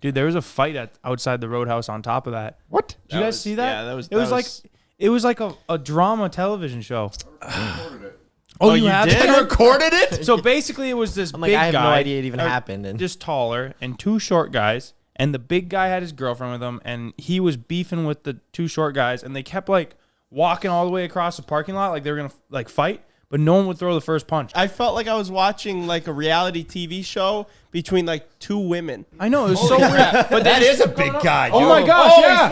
Dude, there was a fight outside the Roadhouse on top of that. What? Did you guys see that? Yeah, that was. It was like a drama television show. Oh, you have did? it? You recorded it? So basically, it was this I'm big like, I have guy, no idea it even happened. And just taller, and 2 short guys. And the big guy had his girlfriend with him, and he was beefing with the 2 short guys, and they kept like walking all the way across the parking lot like they were gonna like fight, but no one would throw the first punch. I felt like I was watching like a reality TV show between like 2 women. I know, it was so weird. But that is a big guy, dude. Oh my gosh, yeah,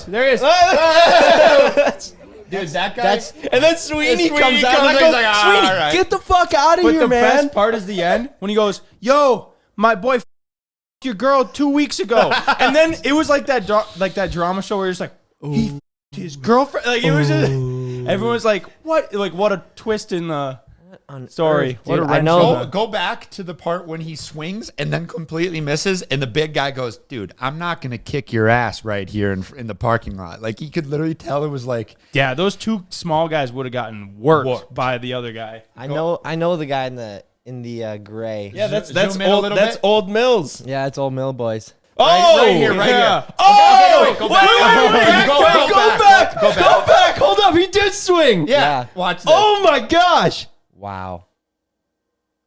there he is. Dude, that guy. that's And then Sweeney comes out. and I he's go, like, "Ah, Sweeney, all right." get the fuck out of But here, the man. best part is the end when he goes, "Yo, my boy your girl 2 weeks ago," and then it was like that drama show where you're just like, he f***ed his girlfriend. Like it was just, everyone's like, what? Like what a twist in the story. Earth, What a dude, I wrench know. in the- Go back to the part when he swings and then completely misses, and the big guy goes, "Dude, I'm not gonna kick your ass right here in the parking lot." Like he could literally tell it was like, Yeah, those 2 small guys would have gotten worked by the other guy. I know the guy in the gray. Yeah, that's Zoom in a old. little That's bit. Old Mills. Yeah, it's Old Mill Boys. Oh, right here, right here. Oh, Okay, go back. Go back. Hold up, he did swing. Yeah. Watch this. Oh my gosh. Wow.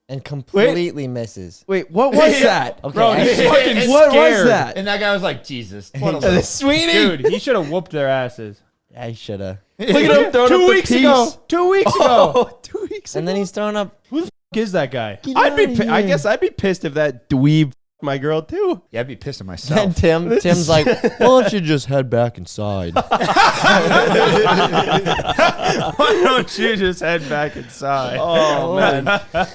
And completely misses. Wait, what was that? Okay, Bro, he's actually- fucking What was scared. that? And that guy was like, "Jesus, what a Sweeney. Dude, he should have whooped their asses. I should have. Look at him throwing 2 up weeks the ago. piece. 2 weeks ago. Oh, 2 weeks And then he's throwing up. Who the f*** is that guy? I guess I'd be pissed if that dweeb my girl too. Yeah, I'd be pissing And myself." Tim's like, why don't you just head back inside? Why don't you just head back inside? Oh man.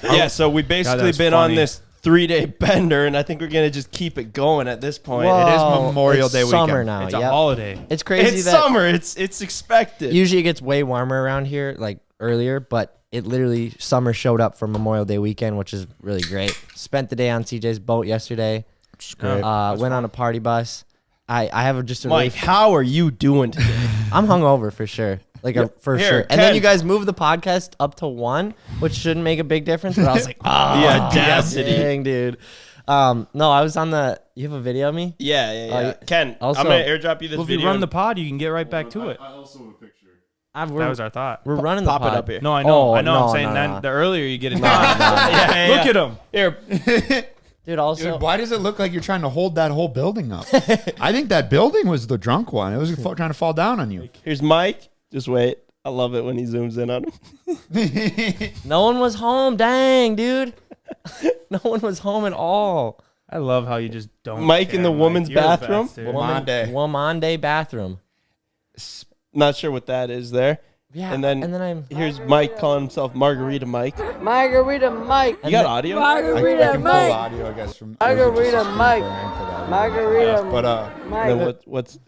Yeah, so we basically that's been funny. on this 3-day bender, and I think we're gonna just keep it going at this point. Whoa, It is Memorial it's Day summer weekend. now. It's a yep. holiday. It's crazy It's that summer. It's expected. usually it gets way warmer around here, like earlier, but it literally summer showed up for Memorial Day weekend, which is really great. Spent the day on CJ's boat yesterday. Great. Went on a party bus. I have just a Mike, really how are you doing today? I'm hungover for sure. Like for Here, sure. And Ken. then you guys moved the podcast up to 1, which shouldn't make a big difference. But I was like, oh, The audacity. dang, dude. No, I was on the. You have a video of me? Yeah. Ken, also- I'm gonna airdrop you this Well, if you video. run the pod, you can get right back to it. I also have a picture. That was our thought. We're running the pop it pod. up here. No, I know. Oh, I know. no, I'm saying no, that no. the earlier you get it. Yeah, Look at him. Here, Dude, also. Dude, why does it look like you're trying to hold that whole building up? I think that building was the drunk one. It was trying to fall down on you. here's Mike. Just wait. I love it when he zooms in on him. No one was home. Dang, dude. No one was home at all. I love how you just don't. Mike in the woman's You're the bathroom? best, dude. Womande bathroom. Not sure what that is there. Yeah. And then I'm. Here's Mike calling himself Margarita Mike. Margarita Mike. You got audio? I Margarita can pull Mike. audio, I guess, from Margarita Mike. Margarita But Then Mike. what's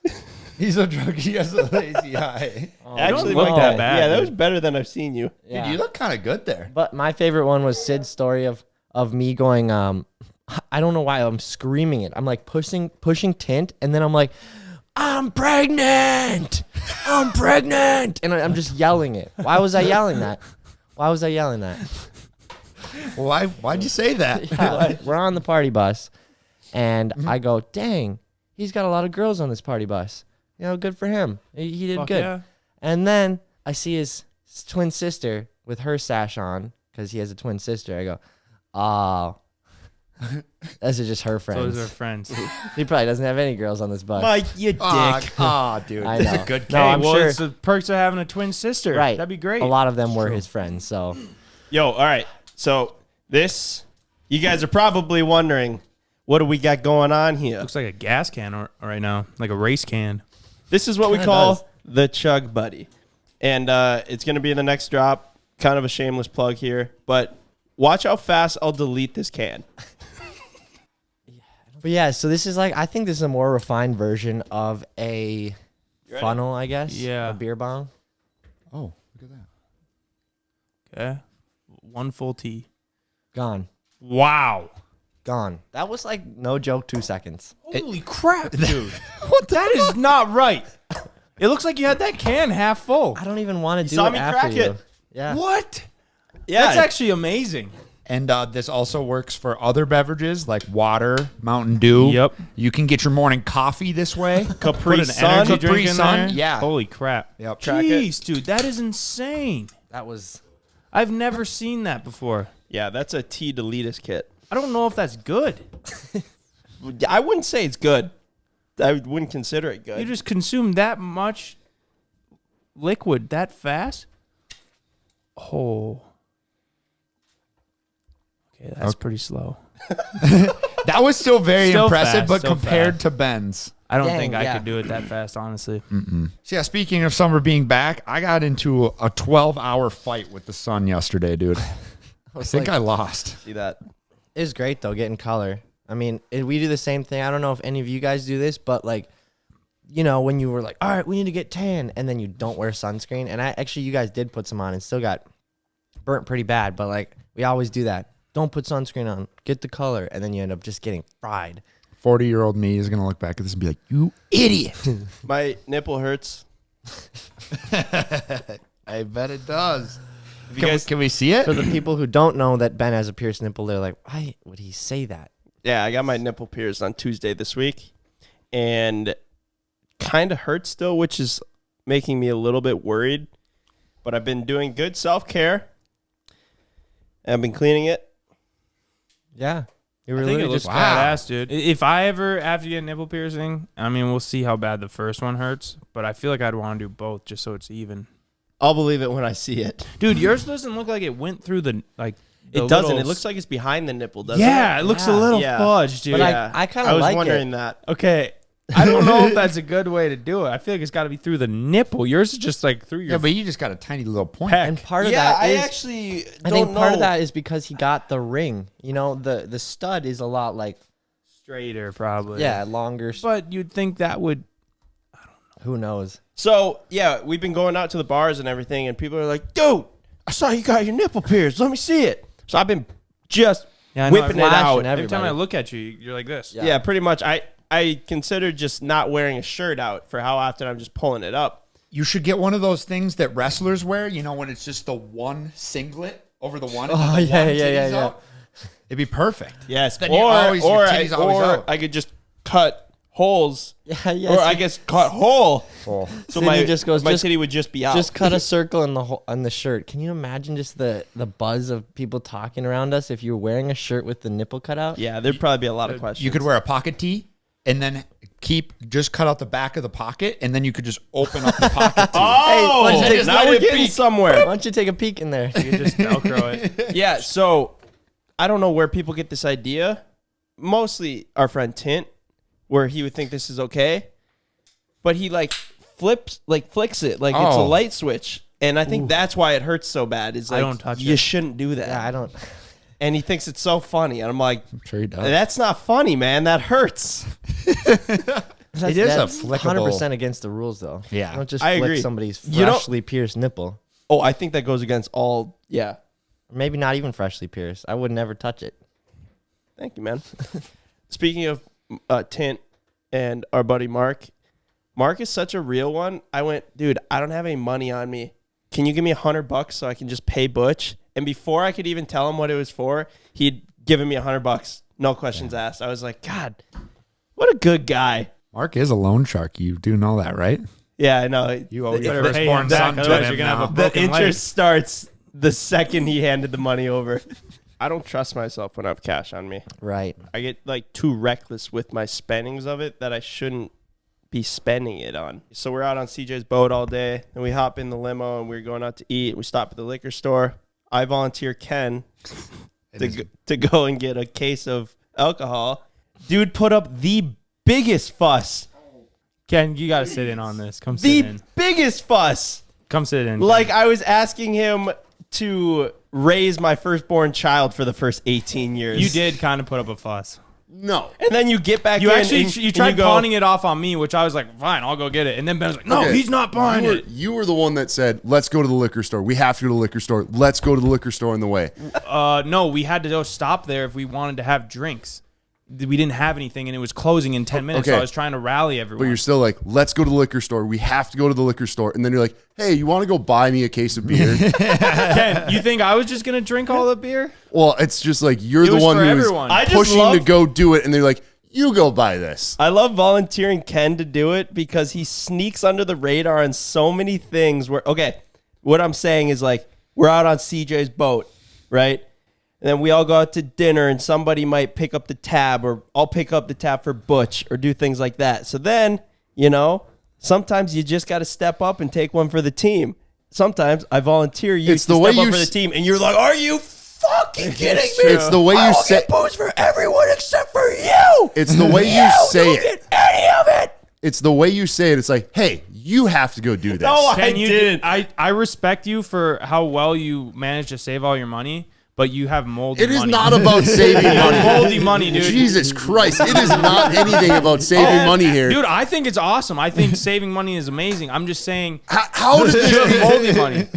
he's a drunk. He has a lazy eye. actually look Mike, that bad, Yeah, that dude. was better than I've seen you. Yeah. Dude, you look kind of good there. But my favorite one was Sid's story of me going, I don't know why I'm screaming it. I'm like pushing tint, and then I'm like, I'm pregnant. I'm pregnant. And I'm just yelling it. Why was I yelling that? Why'd you say that? Yeah, we're on the party bus, and I go, dang, he's got a lot of girls on this party bus. You know, good for him. He did Fuck good. yeah. And then I see his twin sister with her sash on because he has a twin sister. I go, oh, those are just her friends. Those are friends. He probably doesn't have any girls on this bus. Mike, you dick. Dude, I this is know. a good No, case. I'm well, sure. it's the perks of having a twin sister. Right. That'd be great. A lot of them were his friends. So Yo, all right. So this, you guys are probably wondering, what do we got going on here? Looks like a gas can right now, like a race can. This is what we Kinda call does. the Chug Buddy. And it's going to be in the next drop. Kind of a shameless plug here. But watch how fast I'll delete this can. But yeah, so this is like, I think this is a more refined version of a ready? funnel, I guess. Yeah. A beer bong. Oh, look at that. Okay. One full tea. Gone. Wow. Gone. That was like, no joke, 2 seconds. Holy crap, dude. That is not right. It looks like you had that can half full. I don't even want to do saw it me after crack you. it. Yeah. What? Yeah. That's actually amazing. And this also works for other beverages like water, Mountain Dew. Yep. You can get your morning coffee this way. Put an Sun. energy drink Capri in Sun, there. yeah. Holy crap. Yep. Jeez, dude, that is insane. That was. I've never seen that before. Yeah, that's a T Deletus kit. I don't know if that's good. I wouldn't say it's good. I wouldn't consider it good. You just consume that much liquid that fast? Oh. Okay, that's pretty slow. That was still very Still impressive, fast, but still compared fast. to Ben's. I don't Dang, think I yeah. could do it that fast, honestly. So yeah, speaking of summer being back, I got into a 12-hour fight with the sun yesterday, dude. I think I lost. See that? It was great though, getting color. I mean, we do the same thing. I don't know if any of you guys do this, but like, you know, when you were like, all right, we need to get tan, and then you don't wear sunscreen. And you guys did put some on and still got burnt pretty bad. But like, we always do that. Don't put sunscreen on. Get the color, and then you end up just getting fried. 40-year-old me is gonna look back at this and be like, "You idiot!" My nipple hurts. I bet it does. Can we see it? For the people who don't know that Ben has a pierced nipple, they're like, why would he say that? Yeah, I got my nipple pierced on Tuesday this week, and kind of hurts still, which is making me a little bit worried. But I've been doing good self-care. I've been cleaning it. Yeah. You I were think it literally looks just badass, dude. If I ever have to get a nipple piercing, I mean, we'll see how bad the first one hurts, but I feel like I'd want to do both just so it's even. I'll believe it when I see it. Dude, yours doesn't look like it went through the, like, It doesn't. It looks like it's behind the nipple, doesn't yeah, it? it looks a Yeah. little Yeah. fudged, dude. But Yeah. I kind I of was like wondering it. that. Okay. I don't know if that's a good way to do it. I feel like it's got to be through the nipple. Yours is just like through your Yeah, but you just got a tiny little point. peck. And part of Yeah, that I is, actually I don't think know. part of that is because he got the ring. You know, the stud is a lot like, Straighter, probably. yeah, longer. But you'd think that would. Who knows? So, yeah, we've been going out to the bars and everything, and people are like, dude, I saw you got your nipple pierced. Let me see it. So I've been just Yeah, I know, whipping it flashing out. every- Every time I Everybody. look at you, you're like this. Yeah. Yeah, pretty much. I consider just not wearing a shirt out for how often I'm just pulling it up. You should get one of those things that wrestlers wear. You know, when it's just the one singlet over the one. And Oh, then the yeah, one yeah, yeah, titties yeah. out. It'd be perfect. Yes, Then you always- your titties always out. I could just cut holes, Yeah, yeah. or I guess cut hole. Oh. So Sydney my just goes, my just- titty would just be out. Just cut a circle in the on the shirt. Can you imagine just the buzz of people talking around us if you were wearing a shirt with the nipple cut out? Yeah, there'd probably be a lot of questions. You could wear a pocket tee and then just cut out the back of the pocket, and then you could just open up the pocket tee. Oh, Hey, why don't you just now let we're it getting somewhere. Why don't you take a peek in there? You just Velcro it. Yeah, so I don't know where people get this idea. Mostly our friend Tint, where he would think this is okay, but he flicks it like it's a Oh. light switch, and I think that's why it hurts so bad. Is I like don't touch you it. shouldn't do that. Yeah, I don't. And he thinks it's so funny, and I'm like, I'm sure he does. that's not funny, man. That hurts. It is a flickable- 100% against the rules, though. Yeah. Don't just I flick agree. somebody's You know- freshly pierced nipple. Oh, I think that goes against all. Yeah. Maybe not even freshly pierced. I would never touch it. Thank you, man. Speaking of Tint and our buddy Mark is such a real one. I went, dude, I don't have any money on me. Can you give me $100 so I can just pay Butch? And before I could even tell him what it was for, he'd given me $100. No questions asked. I was like, God, what a good guy. Mark is a loan shark. You do know that, right? Yeah, I know. You owe your better pay him firstborn back, son to otherwise him you're gonna have now. a The broken leg. interest starts the second he handed the money over. I don't trust myself when I have cash on me. Right. I get too reckless with my spendings of it that I shouldn't be spending it on. So we're out on CJ's boat all day, and we hop in the limo, and we're going out to eat. We stop at the liquor store. I volunteer Ken to go and get a case of alcohol. Dude put up the biggest fuss. Ken, you got to sit in on this. Come sit The in. biggest fuss. Come sit in. Like, I was asking him to raise my firstborn child for the first 18 years. You did kind of put up a fuss. No. And then you get back You in actually and, you and tried go, pawning it off on me, which I was like, fine, I'll go get it. And then Ben was like, no, Okay. he's not buying it. You were the one that said, let's go to the liquor store. We have to go to the liquor store. Let's go to the liquor store on the way. No, we had to go stop there if we wanted to have drinks. we didn't have anything and it was closing in 10 minutes. So Okay. I was trying to rally everyone. But you're still like, let's go to the liquor store. We have to go to the liquor store. And then you're like, hey, you want to go buy me a case of beer? Ken, you think I was just gonna drink all the beer? Well, it's just like you're It the was one for who's everyone. I just pushing love- to go do it. And they're like, you go buy this. I love volunteering Ken to do it because he sneaks under the radar on so many things where, okay, what I'm saying is like, we're out on CJ's boat, right? And then we all go out to dinner and somebody might pick up the tab or I'll pick up the tab for Butch or do things like that. So then, you know, sometimes you just got to step up and take one for the team. Sometimes I volunteer you It's to the way step up you for the s- team and you're like, are you fucking kidding me? It's the way you say booze for everyone except for you. It's the way you say don't it. get any of it. It's the way you say it. It's like, hey, you have to go do this. No, Ken, you didn't. I respect you for how well you managed to save all your money, but you have moldy It is money. not about saving money. moldy money, dude. Jesus Christ. It is not anything about saving money here. Dude, I think it's awesome. I think saving money is amazing. I'm just saying How did you this have moldy money.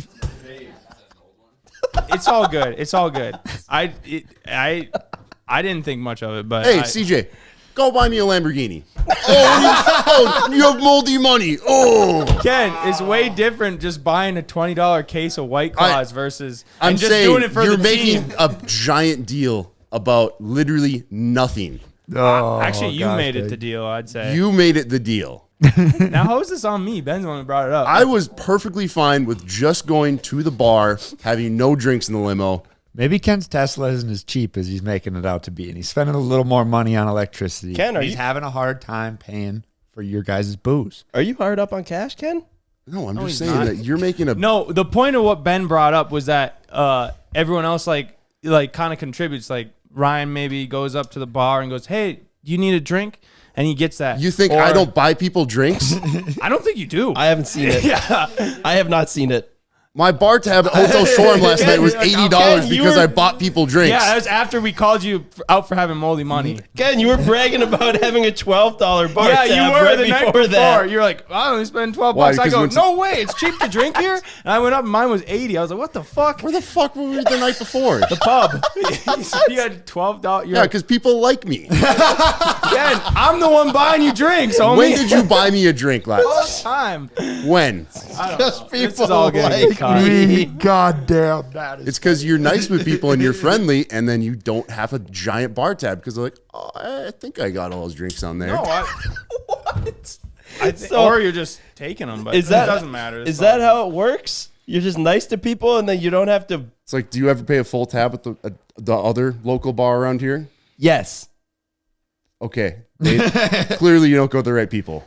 It's all good. It's all good. I didn't think much of it, but Hey, I- CJ, go buy me a Lamborghini. Oh, you have moldy money. Oh. Ken, it's way different just buying a $20 case of White Claws versus I'm and just saying doing it for you're the making team. a giant deal about literally nothing. Actually, you made it the deal, I'd say. You made it the deal. Now, how is this on me? Ben's the one who brought it up. I was perfectly fine with just going to the bar, having no drinks in the limo. Maybe Ken's Tesla isn't as cheap as he's making it out to be, and he's spending a little more money on electricity. Ken, are he's you- having a hard time paying for your guys' booze. Are you hard up on cash, Ken? No, I'm just he's saying not. that you're making a. No, the point of what Ben brought up was that everyone else like kind of contributes. Like Ryan maybe goes up to the bar and goes, "Hey, do you need a drink?" And he gets that. You think Or- I don't buy people drinks? I don't think you do. I haven't seen it. yeah. I have not seen it. My bar tab at Hotel Shoreham last night was $80 Ken, you because were- I bought people drinks. Yeah, that was after we called you out for having moldy money. Ken, you were bragging about having a $12 bar Yeah, tab you were right the night before before. that. You're like, I only spend $12. Why? I Because go, when- no way, it's cheap to drink here. And I went up, and mine was 80. I was like, what the fuck? Where the fuck were we the night before? The pub. He said you had $12. You're Yeah, like, because people like me. Ben, I'm the one buying you drinks, homie. When did you buy me a drink All the last? time. When? Just This is all gonna get cut. God damn, that is. It's because you're nice with people and you're friendly, and then you don't have a giant bar tab because they're like, oh, I think I got all those drinks on there. No, What? or you're just taking them, but Is that it doesn't matter. It's Is that fine. how it works? You're just nice to people, and then you don't have to. It's like, do you ever pay a full tab at the other local bar around here? Yes. Okay. Clearly, you don't go to the right people.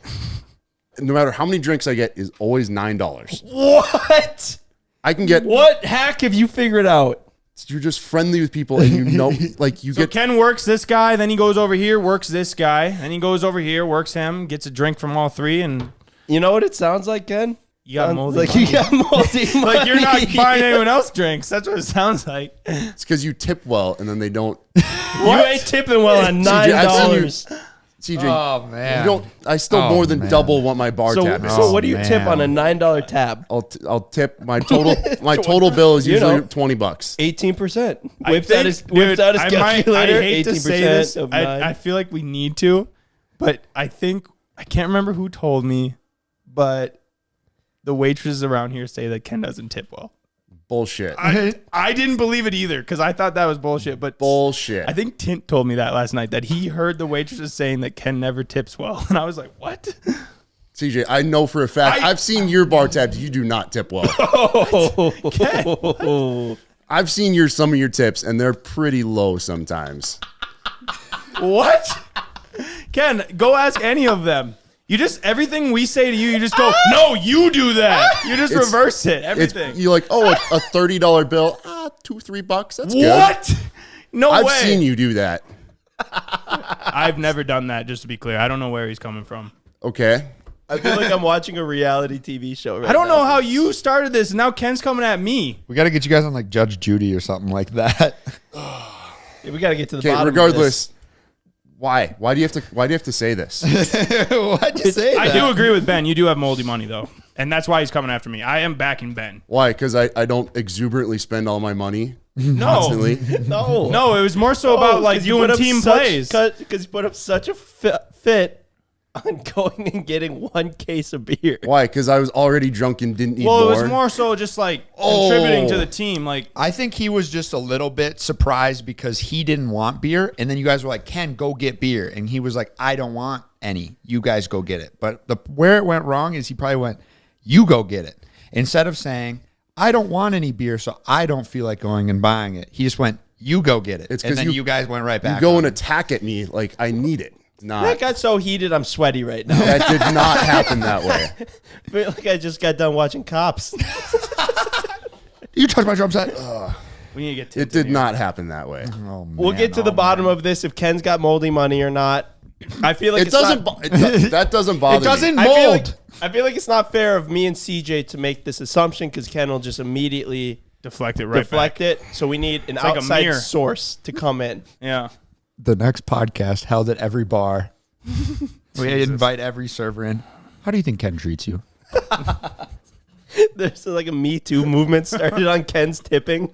No matter how many drinks I get, is always $9. What? I can get. What hack have you figured out? You're just friendly with people, and you know, like you So get. Ken works this guy, then he goes over here, works this guy, then he goes over here, works him, gets a drink from all three, and You know what it sounds like, Ken? you got Sounds moldy like money. you got moldy money. Like you're not buying anyone else drinks. That's what it sounds like. It's because you tip well, and then they don't. You ain't tipping well on CJ, I've seen you- $9. CJ, Oh, man. you don't. I still Oh, more than man. double what my bar So, tab is. so what do you tip on a man. $9 tab? I'll tip my total. My total bill is You usually know. $20. 18%. I Whips think, out his dude, calculator. I hate to say this. of 9. I feel like we need to, but I can't remember who told me, but the waitresses around here say that Ken doesn't tip well. Bullshit. I didn't believe it either because I thought that was bullshit. But Bullshit. I think Tint told me that last night that he heard the waitresses saying that Ken never tips well, and I was like, what? CJ, I know for a fact. I've seen your bar tabs. You do not tip well. I've seen some of your tips, and they're pretty low sometimes. What? Ken, go ask any of them. You just everything we say to you, you just go, no, you do that. You just It's- reverse it. It's Everything. you're like, oh, a $30 bill, $2-3. That's good. What? No I've way. seen you do that. I've never done that, just to be clear. I don't know where he's coming from. Okay. I feel like I'm watching a reality TV show right I don't now. know how you started this, and now Ken's coming at me. We got to get you guys on like Judge Judy or something like that. Yeah, we got to get to the Okay. bottom Regardless, why? Why do you have to say this? Why'd you say I that? do agree with Ben. You do have moldy money, though. And that's why he's coming after me. I am backing Ben. Why? Because I don't exuberantly spend all my money. No, constantly. No, it was more so about like doing team plays. Because you put up such a fit on going and getting one case of beer. Why? Because I was already drunk and didn't need Well, more. it was more so just like contributing to the team. Like, I think he was just a little bit surprised because he didn't want beer. And then you guys were like, Ken, go get beer. And he was like, I don't want any. You guys go get it. But where it went wrong is he probably went, you go get it. Instead of saying, I don't want any beer, so I don't feel like going and buying it. He just went, you go get it. It's and 'cause then you guys went right back. You go on and it. attack at me like I need it. Not. That got so heated, I'm sweaty right now. That did not happen that way. I feel like I just got done watching Cops. You touched my drum set. we need to get It did not happen that way. Oh, man, We'll get to the bottom of this if Ken's got moldy money or not. I feel like It doesn't. That doesn't bother It doesn't me. mold. I feel like it's not fair of me and CJ to make this assumption because Ken will just immediately deflect it right deflect back. it. So we need an like a outside mirror. source to come in. Yeah. The next podcast held at every bar. We invite every server in. How do you think Ken treats you? There's like a Me Too movement started on Ken's tipping.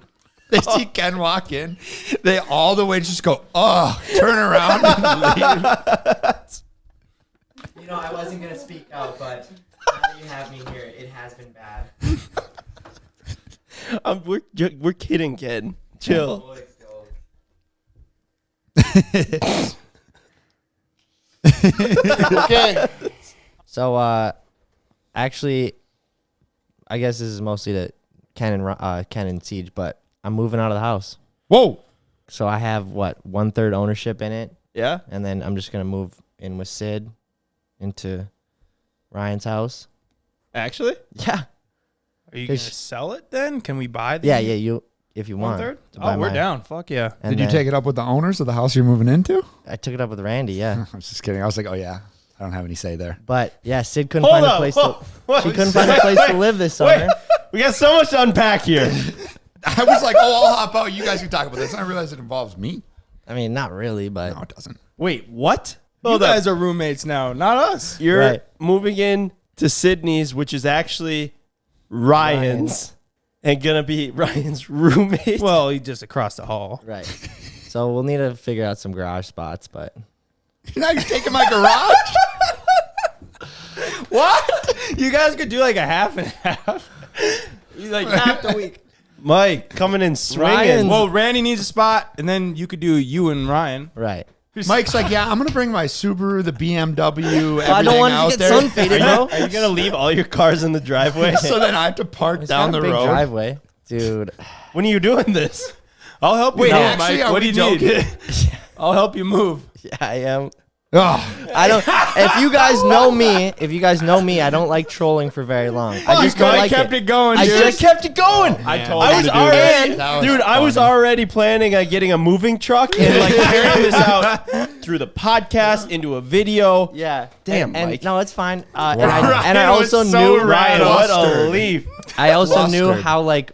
They see Ken walk in. They all the way just go, turn around and leave. You know, I wasn't gonna speak out, but now that you have me here, it has been bad. We're kidding, Ken. Chill. Okay. So, actually, I guess this is mostly to Ken and Siege, but I'm moving out of the house. Whoa. So I have 1/3 ownership in it, Yeah? and then I'm just gonna move in with Sid into Ryan's house. Actually? Yeah, Are you going to Cause- sell it then? Can we buy the yeah. You if you want. 1/3? to buy Oh, we're mine. down. Fuck yeah. And Did you then take it up with the owners of the house you're moving into? I took it up with Randy. Yeah, I was just kidding. I was like, oh, yeah. I don't have any say there. but yeah, Sid couldn't Hold find a up. place. Whoa. She couldn't find a place to live this summer. We got so much to unpack here. I was like, oh, I'll hop out. You guys can talk about this. And I realized it involves me. I mean, not really, but No, it doesn't. Wait, what? You Hold up. guys are roommates now, not us. You're Right. moving in to Sydney's, which is actually Ryan's, and gonna be Ryan's roommate. Well, he just across the hall. right. So we'll need to figure out some garage spots, but Now you're taking my garage? What? You guys could do like a half and half. Like half the week. Mike coming in swinging. Ryan's- Well, Randy needs a spot, and then you could do you and Ryan. right. Mike's like, yeah, I'm going to bring my Subaru, the BMW, everything I don't want out to get there. sun faded, bro. Are you gonna leave all your cars in the driveway? So then I have to park It's down got a the big road. driveway, dude. When are you doing this? I'll help you Wait, move, actually, Mike. are What do we you need? I'll help you move. Yeah, I am. Oh, I don't. If you guys know me, I don't like trolling for very long. I just don't I like kept it it. going, I dude. just kept it going. I told I you was to do already, this. That was dude. I was funny. already planning on getting a moving truck and like carrying this out through the podcast into a video. Yeah. Damn, and Mike. no, it's fine. And Ryan I was also so knew Ryan, what a Flustered. leaf. I also knew Flustered. how like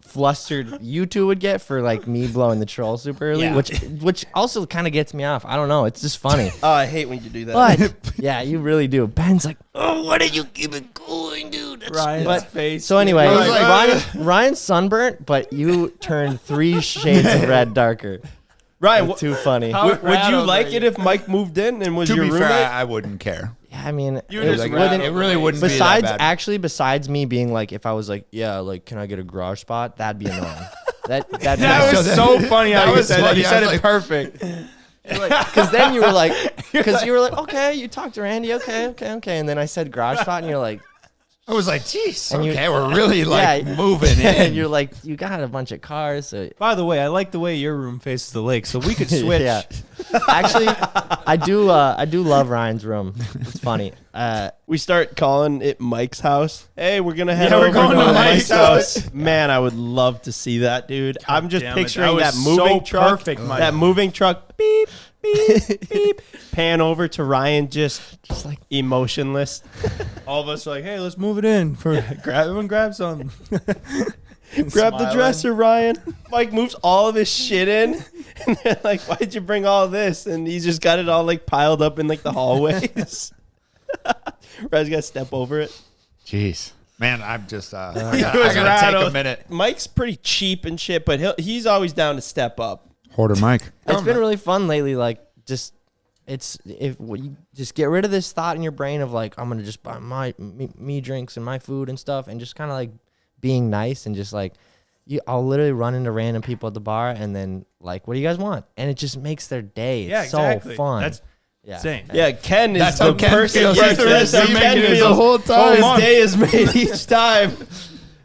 flustered you two would get for like me blowing the troll super early, Yeah. which also kind of gets me off. I don't know. It's just funny. Oh, I hate when you do that. But yeah, you really do. Ben's like, oh, why did you keep it going, dude? That's Ryan's but- face. So anyway, I was like, Ryan's sunburnt, but you turned 3 shades of red darker. Ryan, That's too funny. How would you rattled like are it you? if Mike moved in and was to your be roommate? fair, I wouldn't care. Yeah, I mean, You it just Like, rattled it really wouldn't besides be that bad. actually besides me being like, if I was like, yeah, like, can I get a garage spot? That'd be annoying. That That was So so then- funny how that you was said that. funny. You I said was it like- perfect. because then you were like, okay, you talked to Randy, okay, and then I said garage spot, and you're like, I was like, geez, And you- okay, we're really like Yeah. moving in. and you're like, you got a bunch of cars, so By the way, I like the way your room faces the lake, so we could switch. yeah. Actually, I do love Ryan's room. It's funny. We start calling it Mike's house. Hey, we're gonna head Yeah, over we're going to Mike's house. Man, I would love to see that, dude. I'm just damn it, picturing that that was moving so truck. perfect, Mike. That moving truck. Beep, beep, beep. Pan over to Ryan, just like emotionless. All of us are like, hey, let's move it in. Everyone grab some. Grab the dresser, Ryan. Mike moves all of his shit in. And they're like, why'd you bring all this? And he's just got it all like piled up in like the hallways. Ryan's got to step over it. Jeez. Man, I'm just I was gotta take a rattled. minute. Mike's pretty cheap and shit, but he's always down to step up. Hoarder Mike. It's been really fun lately. Like, just you just get rid of this thought in your brain of like, I'm gonna just buy me drinks and my food and stuff, and just kind of like being nice and just like, I'll literally run into random people at the bar and then like, what do you guys want? And it just makes their day. It's so fun. That's yeah. insane. Yeah, Ken is That's the how Ken person. feels. Yeah, He's the that's how receiving Ken it the feels. whole time. His day is made each time.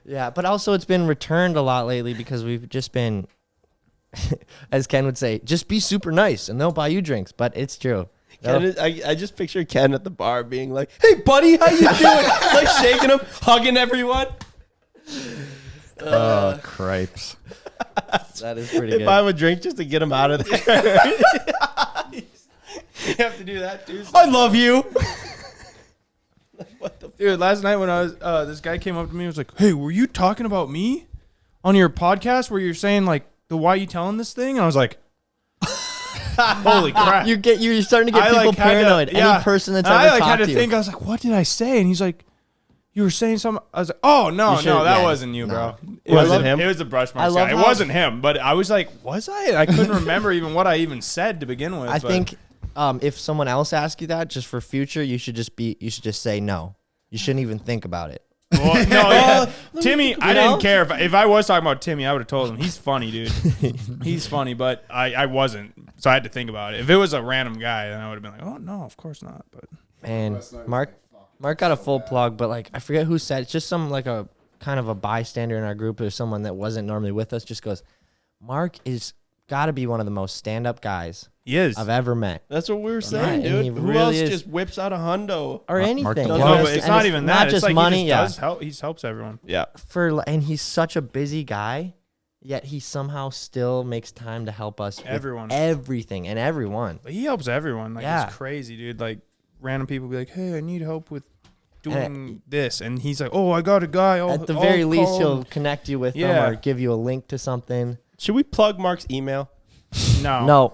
Yeah, but also it's been returned a lot lately because we've just been, as Ken would say, just be super nice and they'll buy you drinks. But it's true. Ken is, I just picture Ken at the bar being like, "Hey, buddy, how you doing?" Like shaking him, hugging everyone. Oh, cripes. That is pretty They good. buy him a drink just to get him out of there. You have to do that too. I love you. Dude, last night when I was, this guy came up to me and was like, "Hey, were you talking about me on your podcast where you're saying like why you telling this thing?" And I was like, "Holy crap!" You're starting to get people had to- paranoid. yeah. Any person that's And ever I like had talked to to you. think. I was like, "What did I say?" And he's like, "You were saying something." I was like, "Oh no, You should- no, that yeah, wasn't you, no. bro. Was it him? It was the brush I marks love guy. It how- wasn't him, but I was like, was I? I couldn't remember even what I even said to begin with. I but- think if someone else asks you that, just for future, you should just say no. You shouldn't even think about it. Well, no, yeah. Timmy, I know? didn't care if I was talking about Timmy. I would have told him he's funny, dude. He's funny, but I wasn't, so I had to think about it. If it was a random guy, then I would have been like, "Oh no, of course not." But Man, Mark got a full plug, but like I forget who said it's just some like a kind of a bystander in our group or someone that wasn't normally with us just goes, "Mark is got to be one of the most stand-up guys he is. I've ever met." That's what we were saying, and he dude. Who really else is. just whips out a hundo? Or anything. Mark you don't know, No, Yes. but it's and not even that. Not It's just like money, he yeah. just does help. He helps everyone. Yeah. And he's such a busy guy, yet he somehow still makes time to help us with Everyone. everything and everyone. But he helps everyone. Like Yeah. it's crazy, dude. Like random people be like, "Hey, I need help with doing this," and he's like, "Oh, I got a guy." At the very least, call he'll him." connect you with Yeah. them or give you a link to something. Should we plug Mark's email? No.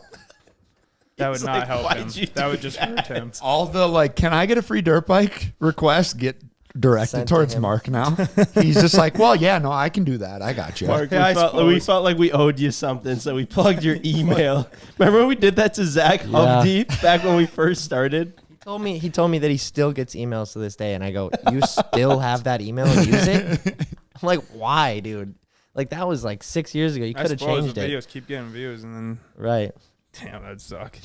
That would He's not like, help "Why'd him. you That do would just hurt him. All the like, can I get a free dirt bike requests get directed Sent to towards him. Mark now? He's just like, well, yeah, no, I can do that. I got you. Mark, Yeah, I we suppose. felt like we owed you something, so we plugged your email. Remember when we did that to Zach Hubdeep back when we first started? He told me that he still gets emails to this day, and I go, "You still have that email and use it?" I'm like, "Why, dude? Like that was like 6 years ago. You I could have suppose changed the it." videos keep getting views, and then Right, damn, that'd suck.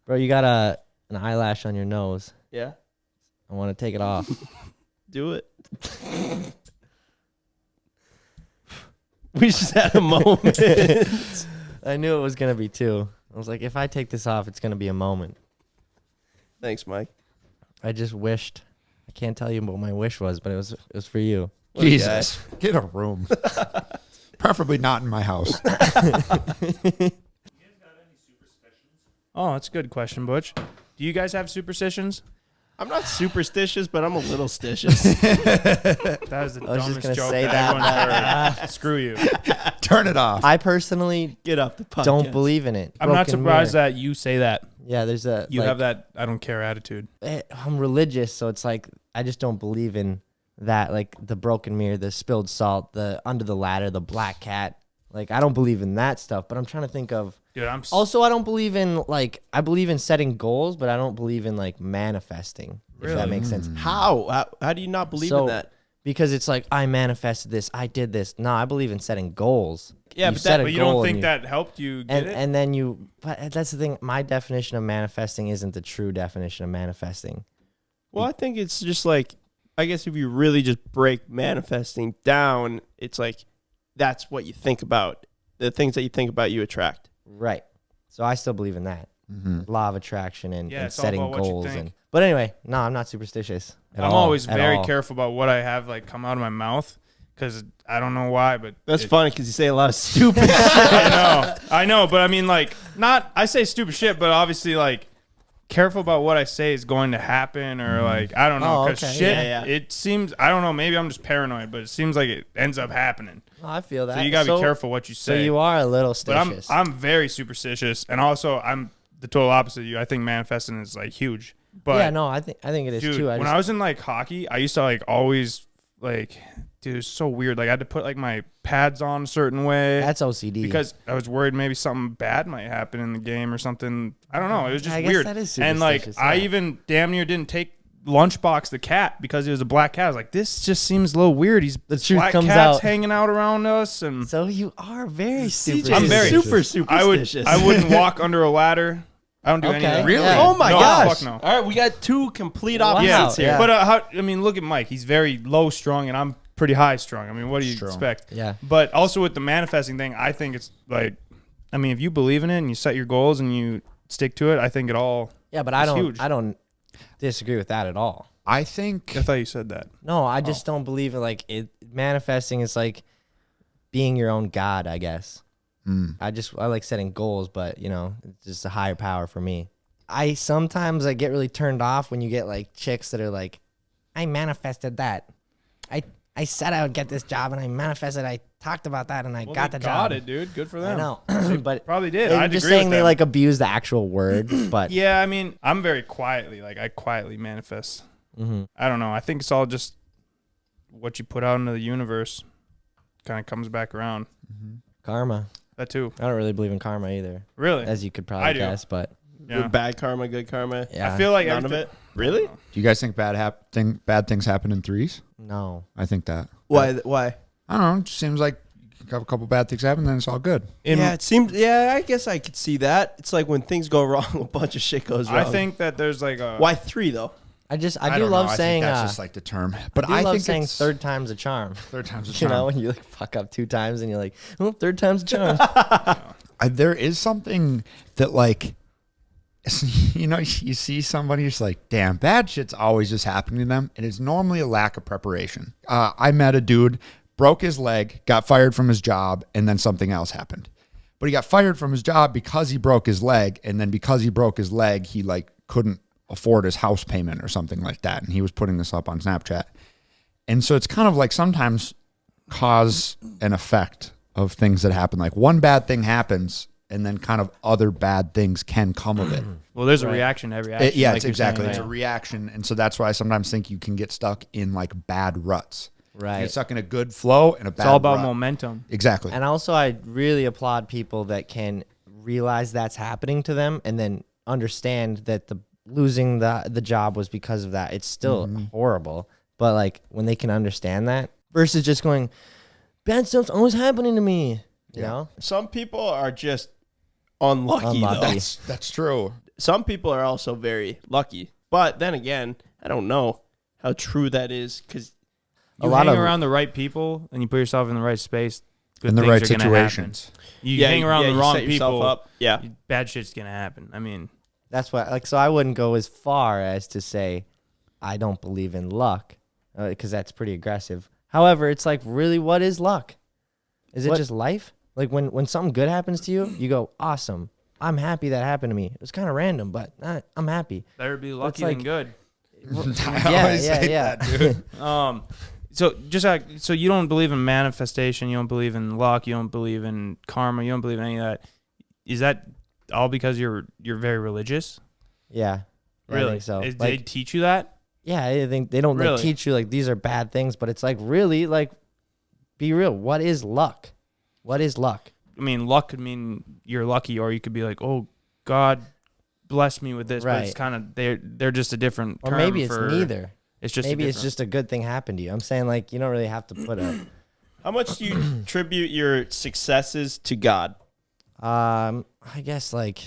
bro. You got an eyelash on your nose. Yeah, I want to take it off. do it. We just had a moment. I knew it was gonna be too. I was like, if I take this off, it's gonna be a moment. Thanks, Mike. I just wished. I can't tell you what my wish was, but it was for you. Jesus, get a room. Preferably not in my house. Oh, that's a good question, Butch. Do you guys have superstitions? I'm not superstitious, but I'm a little stitious. That is the I was just dumbest gonna joke say that that. anyone's heard. Screw you. Turn it off. I personally Get off the podcast. don't believe in it. I'm not Broken surprised mirror. that you say that. Yeah, there's a. You like, have that I don't care attitude. I'm religious, so it's like I just don't believe in that. Like the broken mirror, the spilled salt, the under the ladder, the black cat. Like I don't believe in that stuff. But I'm trying to think of. Dude, Also, I don't believe in like I believe in setting goals, but I don't believe in like manifesting. If that Really? makes sense. How do you not believe in that? Because it's like I manifested this, I did this. No, I believe in setting goals. Yeah, You but set that- a but you goal don't and think that helped you get it? and then you. But that's the thing. My definition of manifesting isn't the true definition of manifesting. Well, I think it's just like, I guess if you really just break manifesting down, it's like that's what you think about. The things that you think about, you attract. Right. So I still believe in that. Law of attraction and, Yeah, and it's all setting about what you goals. think. But anyway, no, I'm not superstitious. At I'm all, always at very all. careful about what I have like come out of my mouth because I don't know why, but That's it- funny because you say a lot of stupid shit. I know, but I mean, like, not I say stupid shit, but obviously, like, careful about what I say is going to happen, or like, I don't know, Oh, because okay. shit, Yeah, yeah. it seems, I don't know, maybe I'm just paranoid, but it seems like it ends up happening. Oh, I feel that. So you gotta be careful what you So say. you are a little But stitious. I'm very superstitious, and also I'm the total opposite of you. I think manifesting is like huge. But yeah, no, I think it is dude, too. when I was in like hockey, I used to like always like, dude, it's so weird. Like I had to put like my pads on a certain way. that's OCD because I was worried maybe something bad might happen in the game or something. I don't know. It was just I guess weird. that is And like superstitious, I yeah. even damn near didn't take Lunchbox the cat because he was a black cat. I was like, this just seems a little weird. He's The truth black comes cats out. hanging out around us, and So you are very CJ I'm is very super superstitious. I wouldn't walk under a ladder. I don't do any of Okay. that. Really? Yeah. Oh my No, gosh! fuck no. All right, we got two complete Wow. opposites here. Yeah. But I mean, look at Mike. He's very low strung, and I'm pretty high strung. I mean, what do you Strong. expect? Yeah. But also with the manifesting thing, I think it's like, I mean, if you believe in it and you set your goals and you stick to it, I think it all. Yeah, but It's huge. I don't disagree with that at all. I think I thought you said that. No, I Oh. just don't believe in like it. Manifesting is like being your own god, I guess. I like setting goals, but you know, it's just a higher power for me. I sometimes get really turned off when you get like chicks that are like, I manifested that. I said I would get this job and I manifested. I talked about that and I got the job. Got it, dude. Good for them. I know, but Probably did. I'm I'd just agree saying with they them. like abuse the actual word, but Yeah, I mean, I'm very quietly. Like I quietly manifest. I don't know. I think it's all just what you put out into the universe. Kind of comes back around. karma. That too. I don't really believe in karma either, Really. as you could I probably do. guess. But Yeah. Bad karma, good karma. yeah, I feel like None of everything- it. Really? Do you guys think bad things happen in threes? no. I think that. Why? Why? I don't know. It just seems like you have a couple bad things happen, then it's all good. Yeah, it seems. Yeah, I guess I could see that. It's like when things go wrong, a bunch of shit goes wrong. I think that there's like a. Why 3 though? I do don't love know. saying I think that's just like the term, but I I love think saying it's third time's a charm. third time's a You charm. know, when you like fuck up 2 times and you're like, oh, third time's a charm. There is something that like, you know, you see somebody, you're just like, damn, bad shit's always just happening to them. And it's normally a lack of preparation. I met a dude, broke his leg, got fired from his job, and then something else happened. But he got fired from his job because he broke his leg. And then because he broke his leg, he like couldn't afford his house payment or something like that. And he was putting this up on Snapchat. And so it's kind of like sometimes cause and effect of things that happen. Like one bad thing happens and then kind of other bad things can come of it. Well, there's a reaction to every action. Yeah, like it's you're exactly. saying, It's a reaction. And so that's why I sometimes think you can get stuck in like bad ruts. Right. You get stuck in a good flow and a bad It's all about rut. momentum. Exactly. And also, I really applaud people that can realize that's happening to them and then understand that the losing the job was because of that. It's still horrible, but like when they can understand that versus just going, bad stuff's always happening to me. You know, Some people are just unlucky. Unlucky. Though. That's true. Some people are also very lucky. But then again, I don't know how true that is because You A lot hang of- around the right people and you put yourself in the right space. Good In the things right are gonna happen. situations. You hang around the you wrong set yourself people. Up. Yeah. Bad shit's gonna happen. I mean, that's what like. So I wouldn't go as far as to say I don't believe in luck because that's pretty aggressive. However, it's like really, what is luck? Is it just life? Like when something good happens to you, you go, awesome. I'm happy that happened to me. It was kind of random, but I'm happy. better be lucky like- than good. Yeah. So just like, so you don't believe in manifestation, you don't believe in luck, you don't believe in karma, you don't believe in any of that. Is that all because you're very religious? Yeah. I Really? think so. Did Like, they teach you that? yeah, I think they don't like, Really? teach you like these are bad things, but it's like really like be real. What is luck? What is luck? I mean, luck could mean you're lucky, or you could be like, oh, God bless me with this. But it's Right. kind of they're just a different. Or term maybe it's for- neither. It's just Maybe a it's different- just a good thing happened to you. I'm saying like you don't really have to put a How much do you attribute your successes to God? I guess like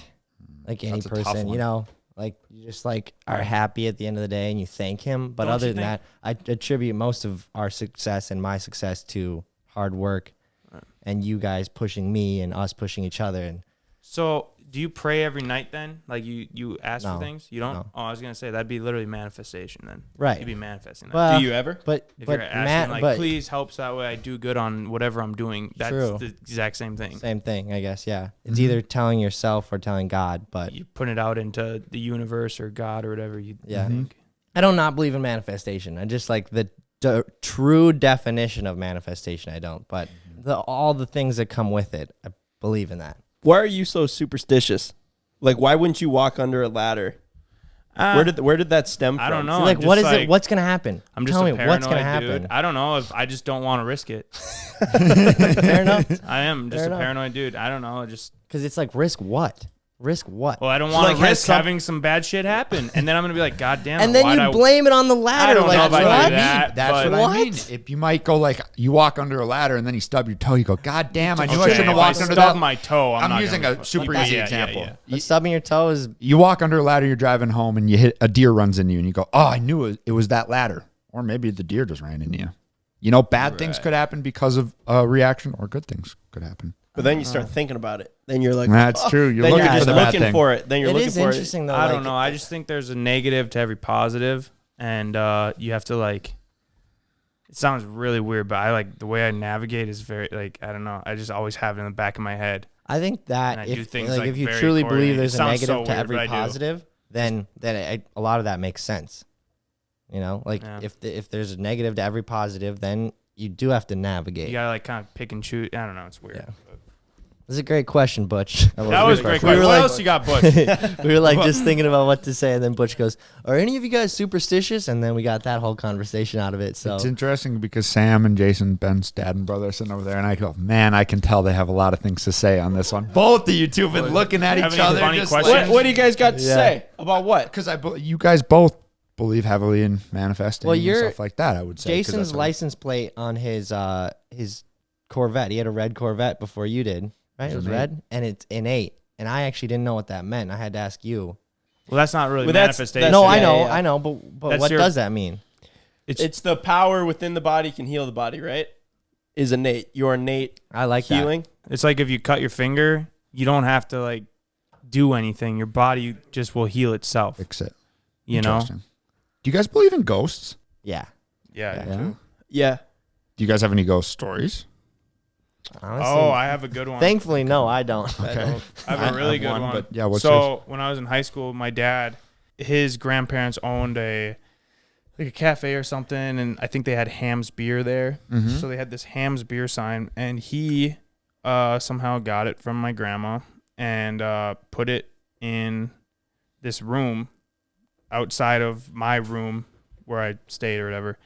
any That's a tough person, you one. know, like you just like are happy at the end of the day and you thank him. But Don't other you than think- that, I attribute most of our success and my success to hard work and you guys pushing me and us pushing each other. And So, do you pray every night then? Like you ask No. for things? You don't? No. Oh, I was gonna say that'd be literally manifestation then. Right. You'd be manifesting that. Well, Do you ever? But If but you're asking like, but please help so that way I do good on whatever I'm doing. That's True. the exact same thing. same thing, I guess. Yeah, it's either telling yourself or telling God. But You put it out into the universe or God or whatever you Yeah. think. I don't not believe in manifestation. I just like the true definition of manifestation. I don't. But all the things that come with it, I believe in that. Why are you so superstitious? Like, why wouldn't you walk under a ladder? Where did that stem from? I don't know. So, like, I'm what just is like, it? What's gonna happen? I'm just Tell a me paranoid what's gonna dude. happen. I don't know if I just don't want to risk it. Fair enough. I am just Fair a enough. paranoid dude. I don't know. Just Because it's like risk what? Risk what? well, I don't want Like, to has risk some- having some bad shit happen, and then I'm gonna be like, God damn it! and then why'd you I- blame it on the ladder. don't like, know if I do what? that. That's but- what I mean. What? If you might go like you walk under a ladder and then you stub your toe, you go, God damn, I knew I Okay, shouldn't have if I walked under stub that. my toe. I'm I'm not using gonna a super yeah, easy yeah, example. yeah. But stubbing your toe is You walk under a ladder, you're driving home, and you hit a deer runs into you, and you go, "Oh, I knew it was that ladder," or maybe the deer just ran into you. You know, bad things could happen because of a reaction, or good things could happen. But then you start thinking about it. Then you're like, That's true. You're then looking you're for just the bad looking thing. for it. Then you're it looking is for interesting though. I like, don't know. I just think there's a negative to every positive, and you have to like. It sounds really weird, but I like the way I navigate is very like I don't know. I just always have it in the back of my head. I think that And I do if things, like, like, if you very truly coordinated. believe there's It a sounds negative so to weird, every but I do. positive, then a lot of that makes sense. You know, like Yeah. if there's a negative to every positive, then you do have to navigate. You gotta like kind of pick and choose. I don't know. It's weird. Yeah. This is a great question, Butch. That was a great We question. were What like- else you got, Butch? We were like just thinking about what to say, and then Butch goes, "Are any of you guys superstitious?" And then we got that whole conversation out of it. So It's interesting because Sam and Jason, Ben's dad and brother, are sitting over there, and I go, man, I can tell they have a lot of things to say on this one. Both of you two have been looking at Have each any other. funny just questions? What do you guys got to Yeah. say about what? Because you guys both believe heavily in manifesting Well, and you're- stuff like that, I would say. 'cause Jason's that's what- license plate on his Corvette. He had a red Corvette before you did, right? It was an red, and it's an 8. And I actually didn't know what that meant. I had to ask you. Well, that's not really Well, that's- manifestation. that's- No, yeah, I know, but That's what your- does that mean? It's the power within the body can heal the body, right? Is innate. Your innate I like that. healing. It's like if you cut your finger, you don't have to like do anything. Your body just will heal itself. Fix it. You know? Interesting. Do you guys believe in ghosts? Yeah. Yeah. Yeah. Yeah. Do you guys have any ghost stories? Honestly, Oh, I have a good one. thankfully, no, I don't. Okay. I have a really good one. But yeah, what's so yours? when I was in high school, my dad, his grandparents owned a cafe or something, and I think they had Ham's beer there. Mhm. So they had this Ham's beer sign, and he somehow got it from my grandma and put it in this room outside of my room where I stayed or whatever.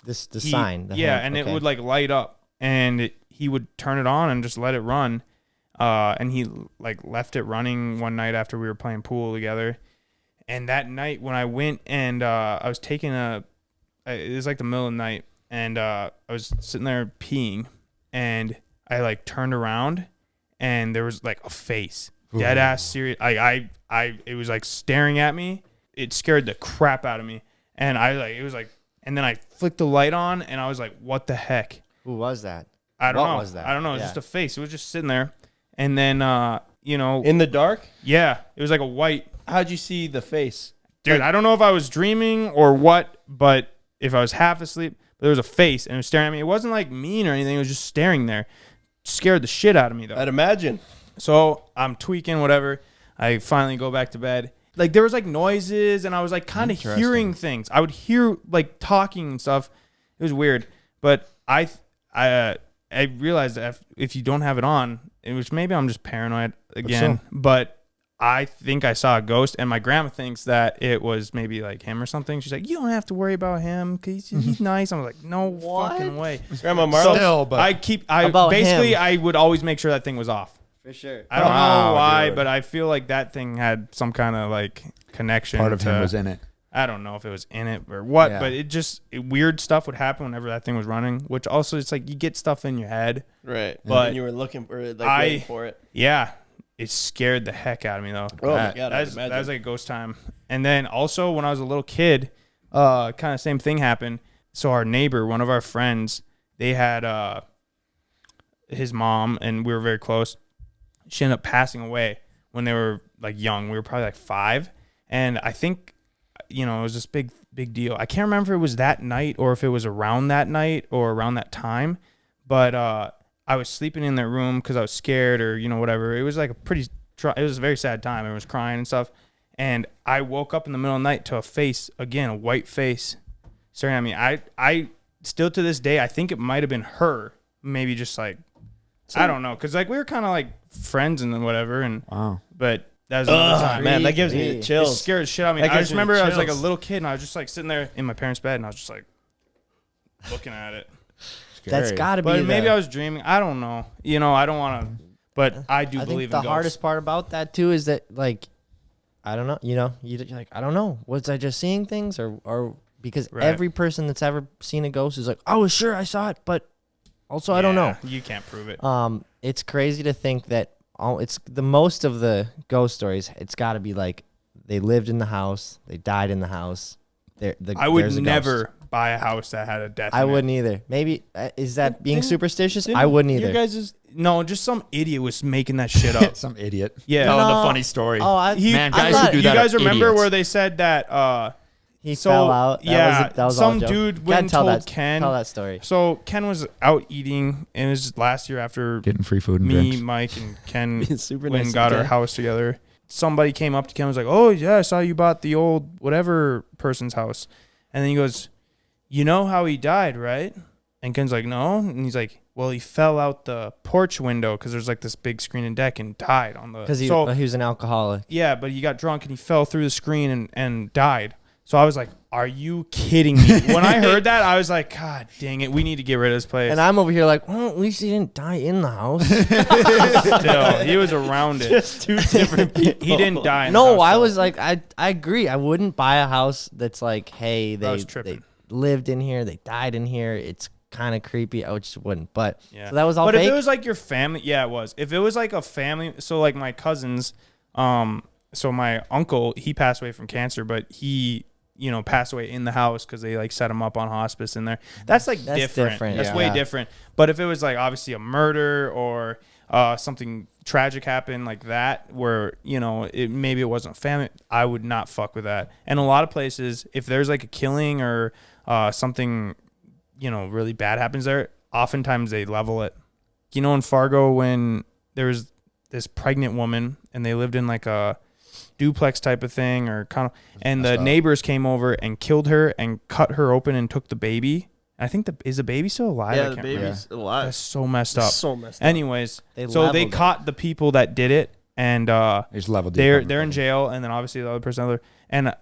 The He- sign. The yeah, hand, and okay. it would like light up, and he would turn it on and just let it run. And he like left it running one night after we were playing pool together. And that night when I went and I was taking it was like the middle of the night, and I was sitting there peeing, and I like turned around, and there was like a face, dead ass serious. It was like staring at me. It scared the crap out of me, and it was like, and then I flicked the light on, and I was like, what the heck? Who was that? I don't What know. was that? I don't know. It was Yeah. just a face. It was just sitting there, and then In the dark? yeah, it was like a white. How'd you see the face? Dude, I don't know if I was dreaming or what, but if I was half asleep, but there was a face and it was staring at me. It wasn't like mean or anything. It was just staring there. Scared the shit out of me though. I'd imagine. So I'm tweaking, whatever. I finally go back to bed. Like there was like noises and I was like kind of hearing things. I would hear like talking and stuff. It was weird. But I realized that if you don't have it on, which maybe I'm just paranoid again, but I think I saw a ghost, and my grandma thinks that it was maybe like him or something. She's like, "You don't have to worry about him because he's nice." I was like, "No fucking way." Grandma Marla. Still, but About basically him. I would always make sure that thing was off. For sure. I don't Wow, know why, dude. but I feel like that thing had some kind of like connection. part of to, him was in it. I don't know if it was in it or what, Yeah. but weird stuff would happen whenever that thing was running. Which also, it's like you get stuff in your head. Right. But And you were looking for it, like I- waiting for it. Yeah, it scared the heck out of me though. Oh my That- god, That I'd was, imagine. that was like a ghost time. And then also when I was a little kid, kind of same thing happened. So our neighbor, one of our friends, they had his mom, and we were very close. She ended up passing away when they were like young. We were probably like 5, and I think it was this big deal. I can't remember if it was that night or if it was around that night or around that time, but I was sleeping in their room because I was scared or whatever. It was like it was a very sad time. Everyone was crying and stuff. And I woke up in the middle of the night to a face, again, a white face staring at me. I still to this day, I think it might have been her. Maybe just like, I don't know. Cause like we were kind of like friends and whatever. And, Wow. but That was another time. Man, that gives me Creepy. the It chills. scared the shit out of me. That I gives just me the remember I was like a chills. little kid and I was just like sitting there in my parents' bed and I was just like looking at it. That's Scary. got to be. But maybe I was dreaming. I don't know. You know, I don't want to, but I do I believe think the in ghosts. hardest part about that too is that like, I don't know. You know, you're like, I don't know. Was I just seeing things or because Right. every person that's ever seen a ghost is like, oh, sure, I saw it, but also I don't know. You can't prove it. It's crazy to think that it's the most of the ghost stories. It's got to be like they lived in the house, they died in the house. I would there's a never ghost. buy a house that had a death. I in it. wouldn't either. Maybe is that being Didn't- superstitious? Didn't I wouldn't your either. guys no, just some idiot was making that shit up. Some idiot. Yeah. Telling No. a funny story. Oh, Man, I guys thought who do You that guys are remember idiots. where they said that he so, fell out. That was all some a joke. dude Gotta went and tell told that, Ken. Tell that story. So Ken was out eating, and it was last year after Getting free food and me, drinks. Mike, and Ken Being super went nice and got to our Ken. house together. Somebody came up to Ken and was like, "Oh yeah, I saw you bought the old whatever person's house," and then he goes, "You know how he died, right?" And Ken's like, "No," and he's like, "Well, he fell out the porch window because there's like this big screen and deck and died on the." Because he was an alcoholic. Yeah, but he got drunk and he fell through the screen and died. So I was like, "Are you kidding me?" When I heard that, I was like, "God dang it, we need to get rid of this place." And I'm over here like, well, at least he didn't die in the house. Still, he was around it. Just two different people. He didn't die. In the No, house, I though. was like, I agree. I wouldn't buy a house that's like, hey, I they was tripping. lived in here, they died in here. It's kind of creepy. I just wouldn't. But Yeah. so that was all But fake. if it was like your family, yeah, it was. If it was like a family, so like my cousins, so my uncle, he passed away from cancer, but he, you know, passed away in the house because they like set him up on hospice in there. That's like That's different. different, That's yeah. way Yeah. different. But if it was like obviously a murder or something tragic happened like that, where you know maybe it wasn't a family, I would not fuck with that. And a lot of places, if there's like a killing or something, you know, really bad happens there, oftentimes they level it. You know, in Fargo, when there was this pregnant woman and they lived in like a duplex type of thing or kind of, and the neighbors came over and killed her and cut her open and took the baby. I think is the baby still alive? Yeah, I the can't baby's remember. alive. That's so messed up. So messed up. Anyways, They so they leveled it. caught the people that did it, and They just leveled the they're apartment in jail, and then obviously the other person, and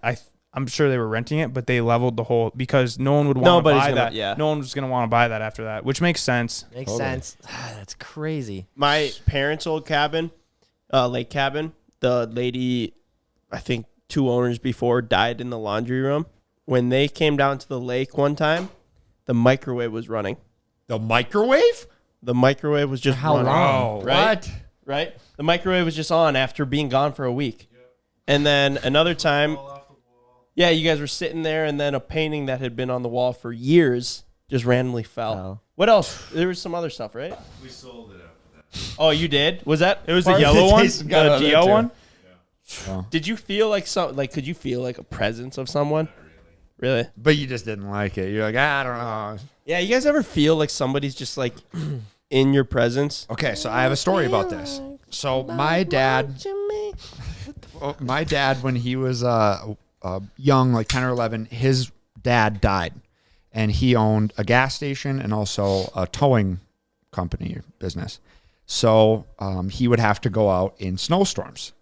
I'm sure they were renting it, but they leveled the whole because no one would want to Nobody's buy gonna- that. yeah. No one was gonna want to buy that after that, which makes sense. Makes Totally. sense. That's crazy. My parents' old cabin, lake cabin, the lady, I think 2 owners before, died in the laundry room. When they came down to the lake one time, the microwave was running. The microwave? The microwave was just How running. long? Right? Right? The microwave was just on after being gone for a week. And then another time, yeah, you guys were sitting there, and then a painting that had been on the wall for years just randomly fell. Fell. What else? There was some other stuff, right? We sold it after that. Oh, you did? Was that? It was the part of yellow one, taste got out the of there GL too? one. Did you feel like could you feel like a presence of someone? Really? But you just didn't like it. You're like, I don't know. Yeah, you guys ever feel like somebody's just like in your presence? Okay, so I have a story about this. So my dad, when he was young, like 10 or 11, his dad died, and he owned a gas station and also a towing company or business. So he would have to go out in snowstorms.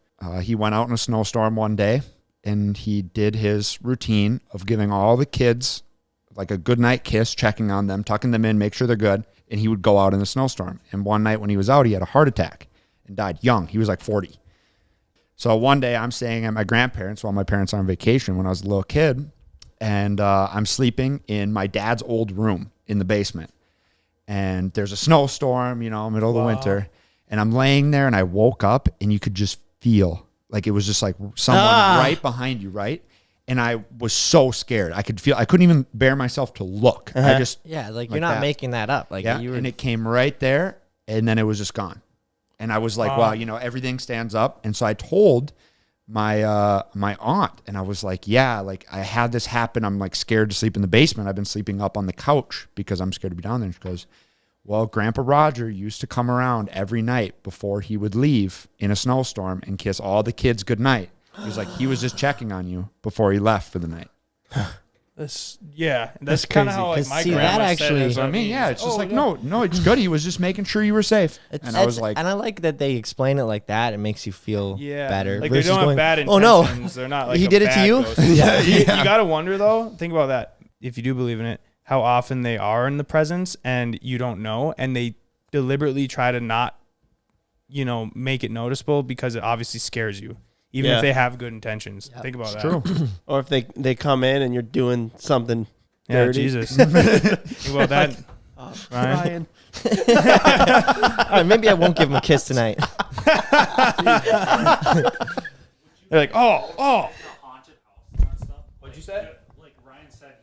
He went out in a snowstorm one day, and he did his routine of giving all the kids like a goodnight kiss, checking on them, tucking them in, make sure they're good. And he would go out in the snowstorm. And one night when he was out, he had a heart attack and died young. He was like 40. So one day I'm staying at my grandparents while my parents are on vacation when I was a little kid. And I'm sleeping in my dad's old room in the basement. And there's a snowstorm, you know, middle of the winter. And I'm laying there, and I woke up, and you could just feel like it was just like someone right behind you, right? And I was so scared. I couldn't even bear myself to look. I just, Yeah, like Like you're not that. making that up. Like yeah. you were. And it came right there, and then it was just gone. And I was like, wow, you know, everything stands up. And so I told my my aunt, and I was like, yeah, like I had this happen. I'm like scared to sleep in the basement. I've been sleeping up on the couch because I'm scared to be down there. And she goes, well, Grandpa Roger used to come around every night before he would leave in a snowstorm and kiss all the kids goodnight. He was like, he was just checking on you before he left for the night. That's kind of crazy, how like 'cause my see, grandma that said actually- it, is what I mean, it yeah, means. it's just Oh, like, no, it's good. He was just making sure you were safe. And I was like, and I like that they explain it like that. It makes you feel Yeah, better. Like they versus don't have going, bad oh intentions. no, They're not like he a did it to bad you. ghost. Yeah, you gotta wonder though. Think about that. If you do believe in it, how often they are in the presence and you don't know, and they deliberately try to not, make it noticeable because it obviously scares you, even Yeah. if they have good intentions. Think about that. true. Or if they come in and you're doing something Yeah, dirty. Jesus. Think about that, Ryan. Ryan. all right, maybe I won't give him a kiss tonight. They're like, oh. Haunted house and that stuff. What'd you say? Like Ryan said,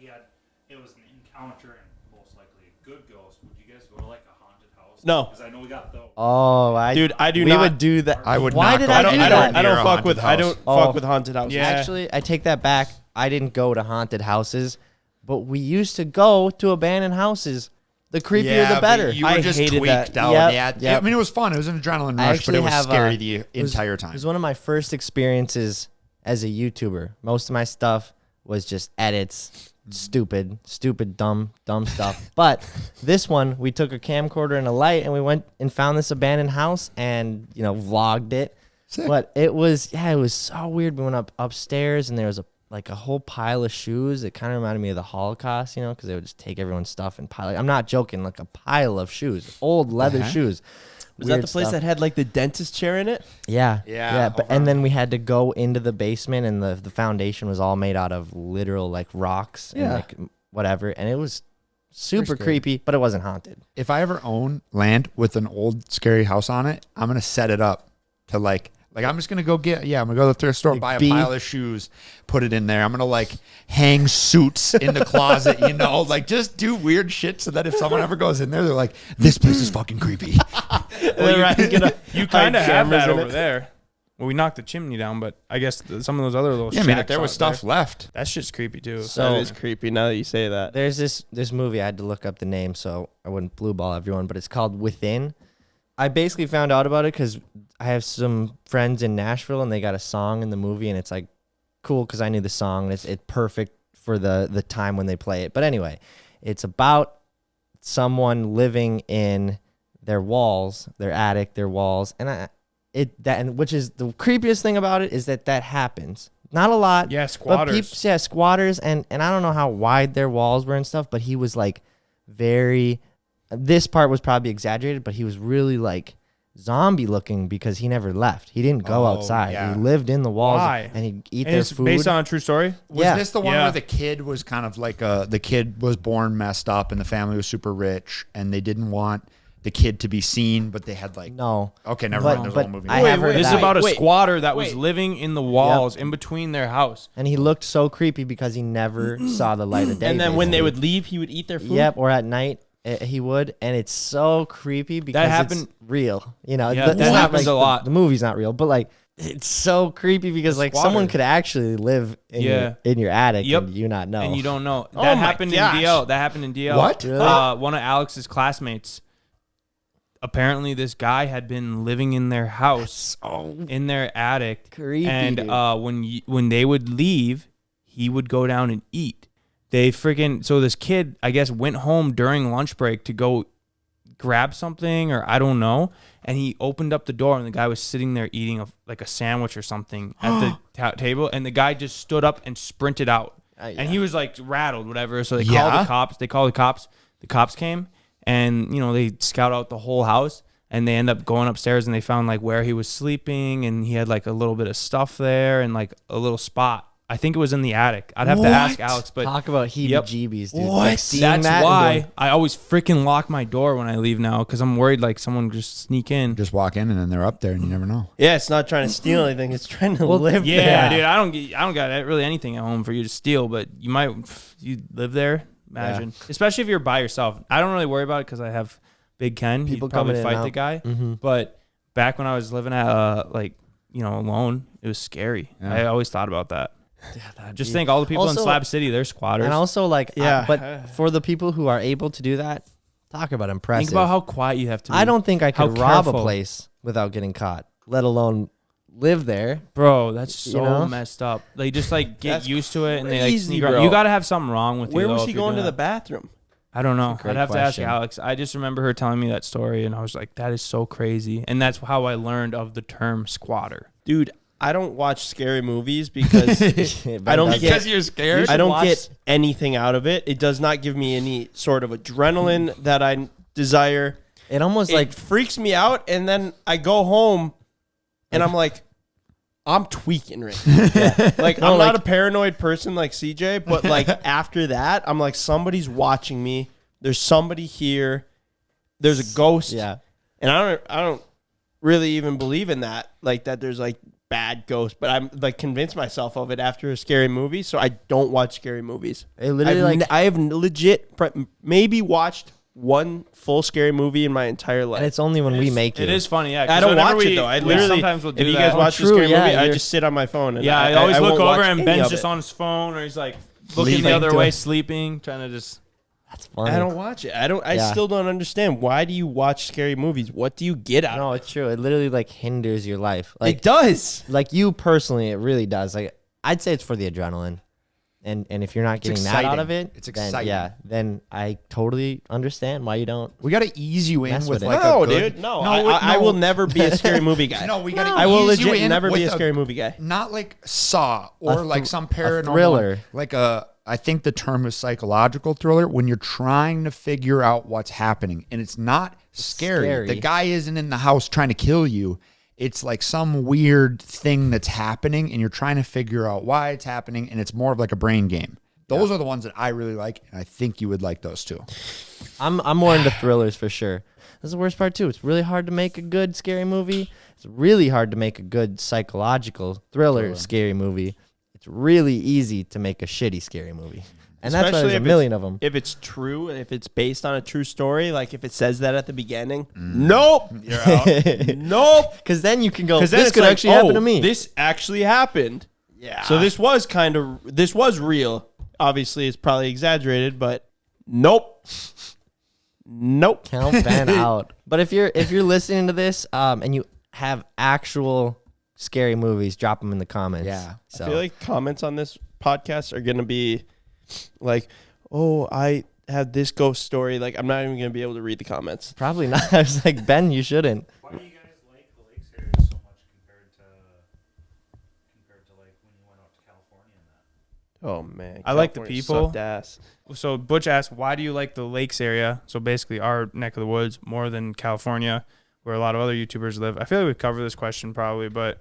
it was an encounter and most likely a good ghost. Would you guys go to like a haunted house? No. Because I know we got those. Oh, Dude, I do we not. would do that. I would Why not did go I to do anywhere that? near I don't a fuck with. haunted I house. don't Oh. fuck with haunted houses. Yeah. Actually, I take that back. I didn't go to haunted houses, but we used to go to abandoned houses. The creepier, the but better. You were I just hated tweaked that. out. Yep, Yeah, yep. I mean, it was fun. It was an adrenaline I rush, but actually it was have, scary it the was- entire It time. was one of my first experiences as a YouTuber. Most of my stuff was just edits, stupid, dumb stuff. But this one, we took a camcorder and a light, and we went and found this abandoned house, and vlogged it. Sick. But it was so weird. We went upstairs, and there was a whole pile of shoes. It kind of reminded me of the Holocaust, because they would just take everyone's stuff and pile. I'm not joking, like a pile of shoes, old leather heck? shoes. Was that Weird the place stuff. that had like the dentist chair in it? Yeah, Yeah, But over and on- then we had to go into the basement, and the foundation was all made out of literal like rocks and Yeah. like whatever, and it was super scary. creepy, but it wasn't haunted. If I ever own land with an old scary house on it, I'm gonna set it up to like I'm just gonna go I'm gonna go to the thrift store, buy a B. pile of shoes, put it in there. I'm gonna like hang suits in the closet, like just do weird shit so that if someone ever goes in there, they're like, this place is fucking creepy. You kind of have cameras that in over it. there. Well, we knocked the chimney down, but I guess some of those other little Yeah, I mean, if shacks there was out stuff there, left. that shit's creepy too. So- That is creepy now that you say that. There's this movie, I had to look up the name so I wouldn't blue ball everyone, but it's called Within. I basically found out about it because I have some friends in Nashville, and they got a song in the movie, and it's like cool because I knew the song, and it's perfect for the time when they play it. But anyway, it's about someone living in their walls, their attic, their walls, and which is the creepiest thing about it is that happens. Not a lot. Yeah, But squatters. squatters, and I don't know how wide their walls were and stuff, but he was like very. This part was probably exaggerated, but he was really like zombie looking because he never left. He didn't go Oh, outside. yeah. He lived in the walls, Why? and he'd eat And their it's food. based on a true story. Was Yeah. this the one Yeah. where the kid was kind of like the kid was born messed up and the family was super rich and they didn't want the kid to be seen, but they had like No, okay, never But- mind. There's a but whole movie. I have heard This is that. about a Wait, squatter that was wait. living in the walls in between their house. and he looked so creepy because he never saw the light of day. And then when they basically. would leave, he would eat their food. Yep, or at night he would, and it's so creepy because happened- it's real. Yeah, it's that not happens like a lot. The movie's not real, but like it's so creepy because like someone squatter. could actually live in Yeah. your attic Yep. and you not know. And you don't know. Oh That my happened gosh. in DL. That happened in DL. What? Really? One of Alex's classmates. Apparently, this guy had been living in their house, in their attic, Creepy, and dude. when they would leave, he would go down and eat. So this kid, I guess, went home during lunch break to go grab something, or I don't know, and he opened up the door, and the guy was sitting there eating a sandwich or something at the table, and the guy just stood up and sprinted out. Yeah. And he was like rattled, whatever. So they Yeah? called the cops. They called the cops. The cops came, and they scout out the whole house, and they end up going upstairs, and they found like where he was sleeping, and he had like a little bit of stuff there, and like a little spot. I think it was in the attic. I'd have to ask Alex, but Talk about heebie-jeebies, dude. What? Like, seeing that's that and why going, I always freaking lock my door when I leave now, because I'm worried like someone would just sneak in. just walk in and then they're up there and you never know. Yeah, it's not trying to steal anything. It's trying to live Yeah, there. dude, I don't got really anything at home for you to steal, but you live there. Imagine, especially if you're by yourself. I don't really worry about it because I have Big Ken. People He'd probably coming in and fight the out. guy. Mhm. But back when I was living at alone, it was scary. Yeah. I always thought about that. that'd Just be- think, all the people Also- in Slab City, they're squatters. And also, like, Yeah. but for the people who are able to do that, talk about impressive. Think about how quiet you have to be. I don't think I How could rob a careful. place without getting caught, let alone live there. Bro, that's so You know? messed up. They just like get That's used to it and they like crazy, sneak around. bro. You got to have something wrong with Where you. was though, he if you're going to doing the that. bathroom? I don't know. great I'd have question. to ask Alex. I just remember her telling me that story and I was like, that is so crazy. And that's how I learned of the term squatter. Dude, I don't watch scary movies because I don't does. get Because you're scared? I don't watch- get anything out of it. It does not give me any sort of adrenaline that I desire. It almost It like freaks me out, and then I go home, and I'm like, I'm tweaking right now. Like, No, I'm like- not a paranoid person like CJ, but like after that, I'm like, somebody's watching me. There's somebody here. There's a ghost. yeah. And I don't really even believe in that. Like that there's like bad ghosts, but I'm like convinced myself of it after a scary movie, so I don't watch scary movies. It literally I have legit maybe watched one full scary movie in my entire life. and it's only when we make it. It is funny, yeah. 'cause I don't whenever watch we- it though. I we literally sometimes will do if you that. guys watch a true, scary yeah, movie, I you're- just sit on my phone. And Yeah, I always won't look over watch and any Ben's of just it. on his phone or he's like looking the Sleeping other to way, it. sleeping, trying to just. That's funny. I don't watch it. I Yeah. still don't understand. Why do you watch scary movies? What do you get out No, of it? it's true. It literally like hinders your life. It Like does. like you personally, it really does. Like I'd say it's for the adrenaline. And if you're not getting that out of exciting. it, It's then, exciting. yeah, then I totally understand why you don't. We got to ease you in Mess with with it. like No, a good, dude. No, No, I no. will never be a scary movie guy. No, we got to I will ease you legit in never be with a scary movie guy. Not like Saw or like some paranormal thriller. like a. I think the term is psychological thriller when you're trying to figure out what's happening and it's not scary. scary. The guy isn't in the house trying to kill you. It's like some weird thing that's happening and you're trying to figure out why it's happening and it's more of like a brain game. Those are the ones that I really like and I think you would like those too. I'm more into thrillers for sure. That's the worst part too. It's really hard to make a good scary movie. It's really hard to make a good psychological thriller scary movie. It's really easy to make a shitty scary movie. And that's why Especially there's a if million of them. If it's true, if it's based on a true story, like if it says that at the beginning, nope, You're out. nope. Because then you can go, Because this then it's could like, actually happen to me. This actually happened. Yeah. So this was real. Obviously, it's probably exaggerated, but nope, nope. Count Ben out. But if you're listening to this and you have actual scary movies, drop them in the comments. Yeah. So I feel like comments on this podcast are gonna be like, "Oh, I had this ghost story." Like, I'm not even gonna be able to read the comments. probably not. I was like, Ben, you shouldn't. Why do you guys like the lakes area so much compared to like when you went out to California and that? Oh man, I like the California people. sucked ass. So Butch asked, why do you like the lakes area? So basically our neck of the woods more than California, where a lot of other YouTubers live. I feel like we covered this question probably, but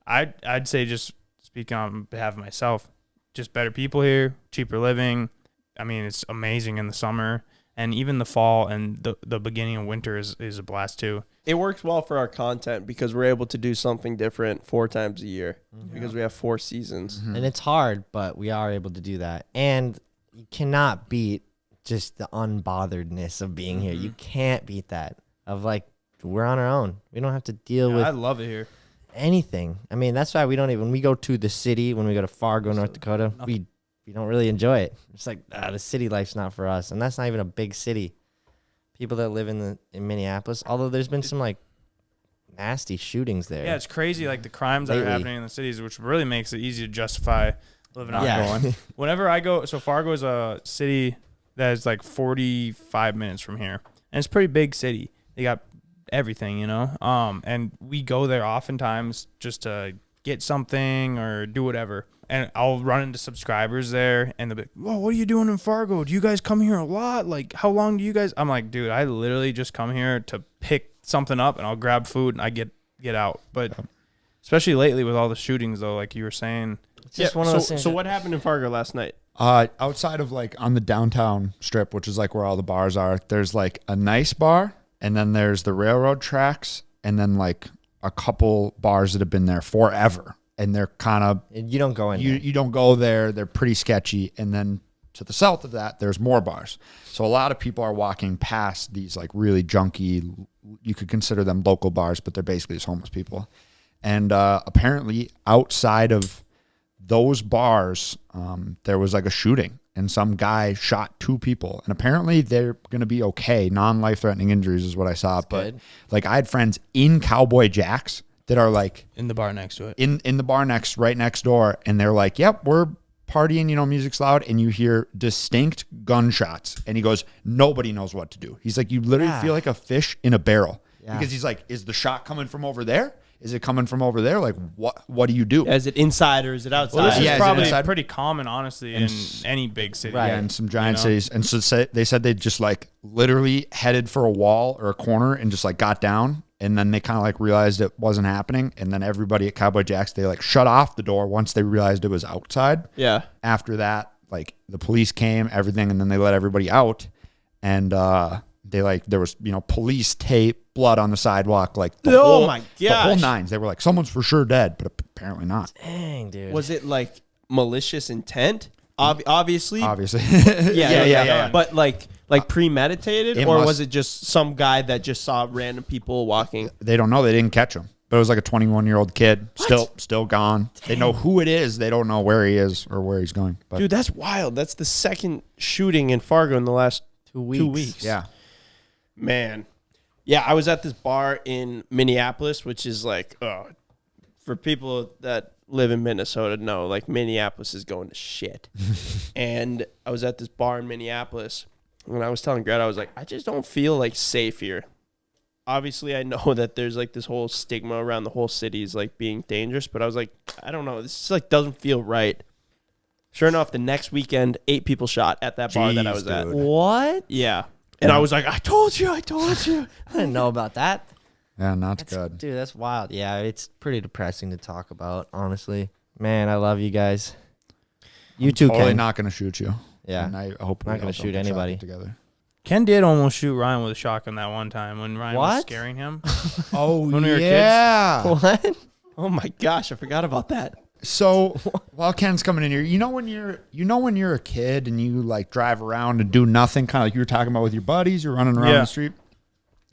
I'd say, just speaking on behalf of myself, just better people here, cheaper living. I mean, it's amazing in the summer, and even the fall and the beginning of winter is a blast too. It works well for our content because we're able to do something different 4 times a year because we have 4 seasons. And it's hard, but we are able to do that. And you cannot beat just the unbotheredness of being here. You can't beat that. Of like, we're on our own. We don't have to deal Yeah, with I love it here. anything. I mean, that's why we don't even, we go to the city when we go to Fargo, North Dakota, we don't really enjoy it. It's like, the city life's not for us. And that's not even a big city. People that live in Minneapolis, although there's been some like nasty shootings there. Yeah, it's crazy, like the crimes that are Lately. happening in the cities, which really makes it easy to justify living out Yeah. going. Whenever I go, so Fargo is a city that is like 45 minutes from here, and it's a pretty big city. They got everything, you know. And we go there oftentimes just to get something or do whatever. And I'll run into subscribers there, and they'll be like, "Whoa, what are you doing in Fargo? Do you guys come here a lot? Like, how long do you guys?" I'm like, "Dude, I literally just come here to pick something up, and I'll grab food, and I get out." But especially lately with all the shootings, though, like you were saying, It's just one of those So, things. so what happened in Fargo last night? Outside of like on the downtown strip, which is like where all the bars are, there's like a nice bar and then there's the railroad tracks and then like a couple bars that have been there forever. And they're kind of, You don't go in there. you don't go there. They're pretty sketchy. And then to the south of that, there's more bars. So a lot of people are walking past these like really junky, you could consider them local bars, but they're basically just homeless people. And apparently outside of those bars, there was like a shooting and some guy shot 2 people. And apparently they're going to be okay. Non-life-threatening injuries is what I saw. But good. like I had friends in Cowboy Jacks that are like In the bar next to it. in the bar right next door, and they're like, "Yep, we're partying, music's loud," and you hear distinct gunshots, and he goes, "Nobody knows what to do." He's like, "You literally feel like a fish in a barrel," because he's like, "Is the shot coming from over there? Is it coming from over there? Like, what do you do?" Is it inside or is it outside? Well, this Yeah, is is it probably inside? pretty common, honestly, in any big city. Right. Yeah, in some giant know? cities. And so they said they just like literally headed for a wall or a corner and just like got down. And then they kind of like realized it wasn't happening. And then everybody at Cowboy Jack's, they like shut off the door once they realized it was outside. Yeah. After that, like the police came, everything, and then they let everybody out. And they like, there was, police tape, blood on the sidewalk, like the whole, my the whole gosh. nines. They were like, someone's for sure dead, but apparently not. Dang, dude. Was it like malicious intent? Obviously. Obviously. Yeah. But like premeditated, It or must- was it just some guy that just saw random people walking? They don't know. They didn't catch him. But it was like a 21-year-old kid, still gone. They know who it is. They don't know where he is or where he's going. But Dude, that's wild. That's the second shooting in Fargo in the last 2 weeks. yeah, Man. Yeah, I was at this bar in Minneapolis, which is like, for people that live in Minnesota, know, like Minneapolis is going to shit. And I was at this bar in Minneapolis, and I was telling Greta, I was like, I just don't feel like safe here. Obviously, I know that there's like this whole stigma around the whole city is like being dangerous, but I was like, I don't know. This like doesn't feel right. Sure enough, the next weekend, 8 people shot at that bar that I Jeez, was at. dude. What? Yeah. And I was like, I told you. I didn't know about that. yeah, not good. Dude, that's wild. Yeah, it's pretty depressing to talk about, honestly. Man, I love you guys. You too, Totally Ken. not going to shoot you. Yeah. And I hope Not we gonna all shoot don't get shot anybody. together. Ken did almost shoot Ryan with a shotgun that one time when Ryan was What? scaring him. Oh, When we were yeah. What? Oh my gosh, I forgot about that. So while Ken's coming in here, when you're a kid and you like drive around and do nothing, kind of like you were talking about with your buddies, you're running around Yeah. the street.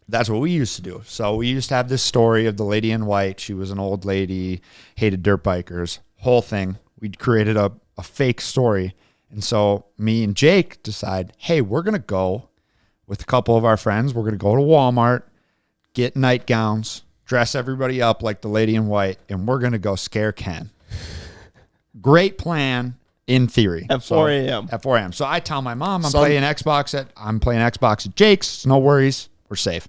That's what we used to do. So we used to have this story of the lady in white. She was an old lady, hated dirt bikers, whole thing. We created a fake story. And so me and Jake decide, hey, we're going to go with a couple of our friends. We're going to go to Walmart, get nightgowns, dress everybody up like the lady in white, and we're going to go scare Ken. Great plan in theory. At 4 a.m. At 4 a.m. So I tell my mom I'm Son- playing Xbox at Jake's. No worries. We're safe.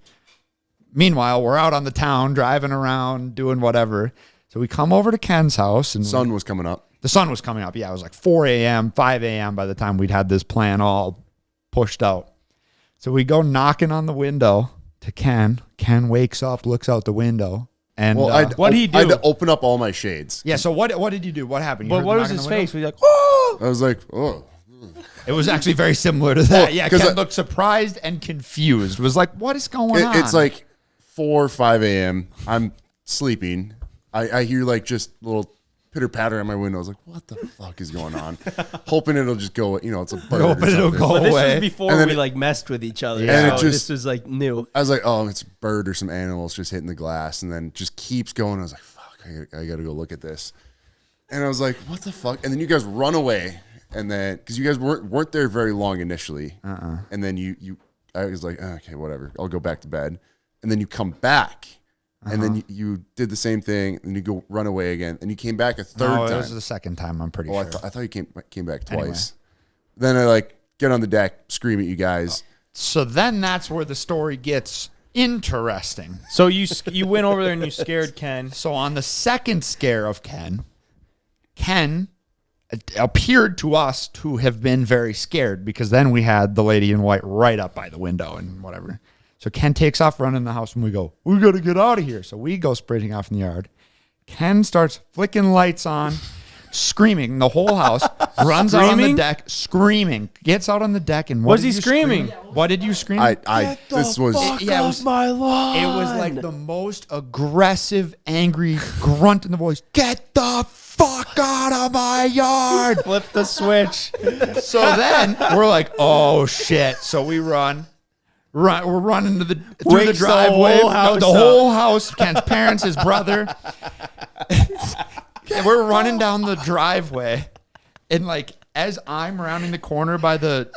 Meanwhile, we're out on the town driving around doing whatever. So we come over to Ken's house and Sun was coming up. the sun was coming up. Yeah, it was like 4 a.m., 5 a.m. by the time we'd had this plan all pushed out. So we go knocking on the window to Ken. Ken wakes up, looks out the window. And Well, what'd he I had do? to open up all my shades. yeah, so what did you do? What happened? You But heard what the was knock on his the window? face? He was like, oh! I was like, oh. It was actually very similar to that. Well, Yeah, 'cause Ken I- looked surprised and confused. Was like, what is going on? It's like 4 or 5 a.m. I'm sleeping. I hear like just little pitter patter on my window. I was like, what the fuck is going on? Hoping it'll just go, it's a bird. Hoping or it'll something. go But this away. was before And then we it- like messed with each other. And so it just- this was like new. I was like, oh, it's a bird or some animals just hitting the glass, and then just keeps going. I was like, fuck, I gotta go look at this. And I was like, what the fuck? And then you guys run away, and then because you guys weren't there very long initially, and then I was like, oh, okay, whatever, I'll go back to bed, and then you come back. And then you did the same thing, and you go run away again, and you came back a third No, it time. was the second time, I'm pretty Oh, sure. I thought you came back twice. Then I like get on the deck, scream at you guys. So then that's where the story gets interesting. So you went over there and you scared Ken. So on the second scare of Ken appeared to us to have been very scared because then we had the lady in white right up by the window and whatever. So Ken takes off running in the house and we go, we got to get out of here. So we go sprinting off in the yard. Ken starts flicking lights on, screaming the whole house, runs out on the Screaming? deck, screaming, gets out on the deck. And Was did he you scream? screaming? What did you scream? This was Yeah, it was like the most aggressive, angry grunt in the voice. Get the fuck out of my yard. Flip the switch. So then we're like, oh shit. So we run. We're running through the Wakes the driveway. whole house the up. whole house, Ken's parents, his brother. And we're running down the driveway. And like as I'm rounding the corner by the,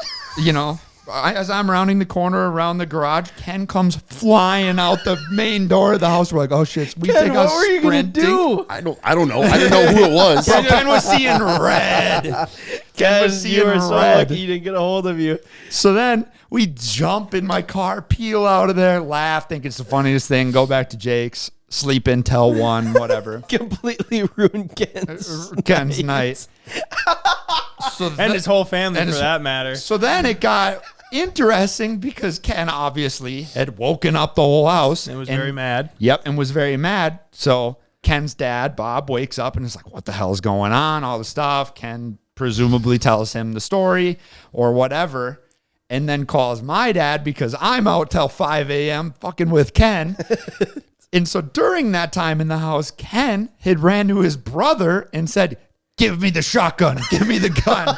as I'm rounding the corner around the garage, Ken comes flying out the main door of the house. We're like, oh shit, we Ken, take what us were you gonna do? I don't know. I didn't know who it was. Bro, Ken was seeing red. Ken was You were seeing so red. lucky he didn't get a hold of you. So then we jump in my car, peel out of there, laugh, think it's the funniest thing, go back to Jake's, sleep until 1, whatever. Completely ruined Ken's night. So And his whole family, and for his- that matter. So then it got interesting because Ken obviously had woken up the whole house. And was very mad. Yep, and was very mad. So Ken's dad, Bob, wakes up and is like, what the hell's going on? All the stuff. Ken presumably tells him the story or whatever. And then calls my dad because I'm out till 5 a.m. fucking with Ken. And so during that time in the house, Ken had ran to his brother and said, give me the shotgun. Give me the gun.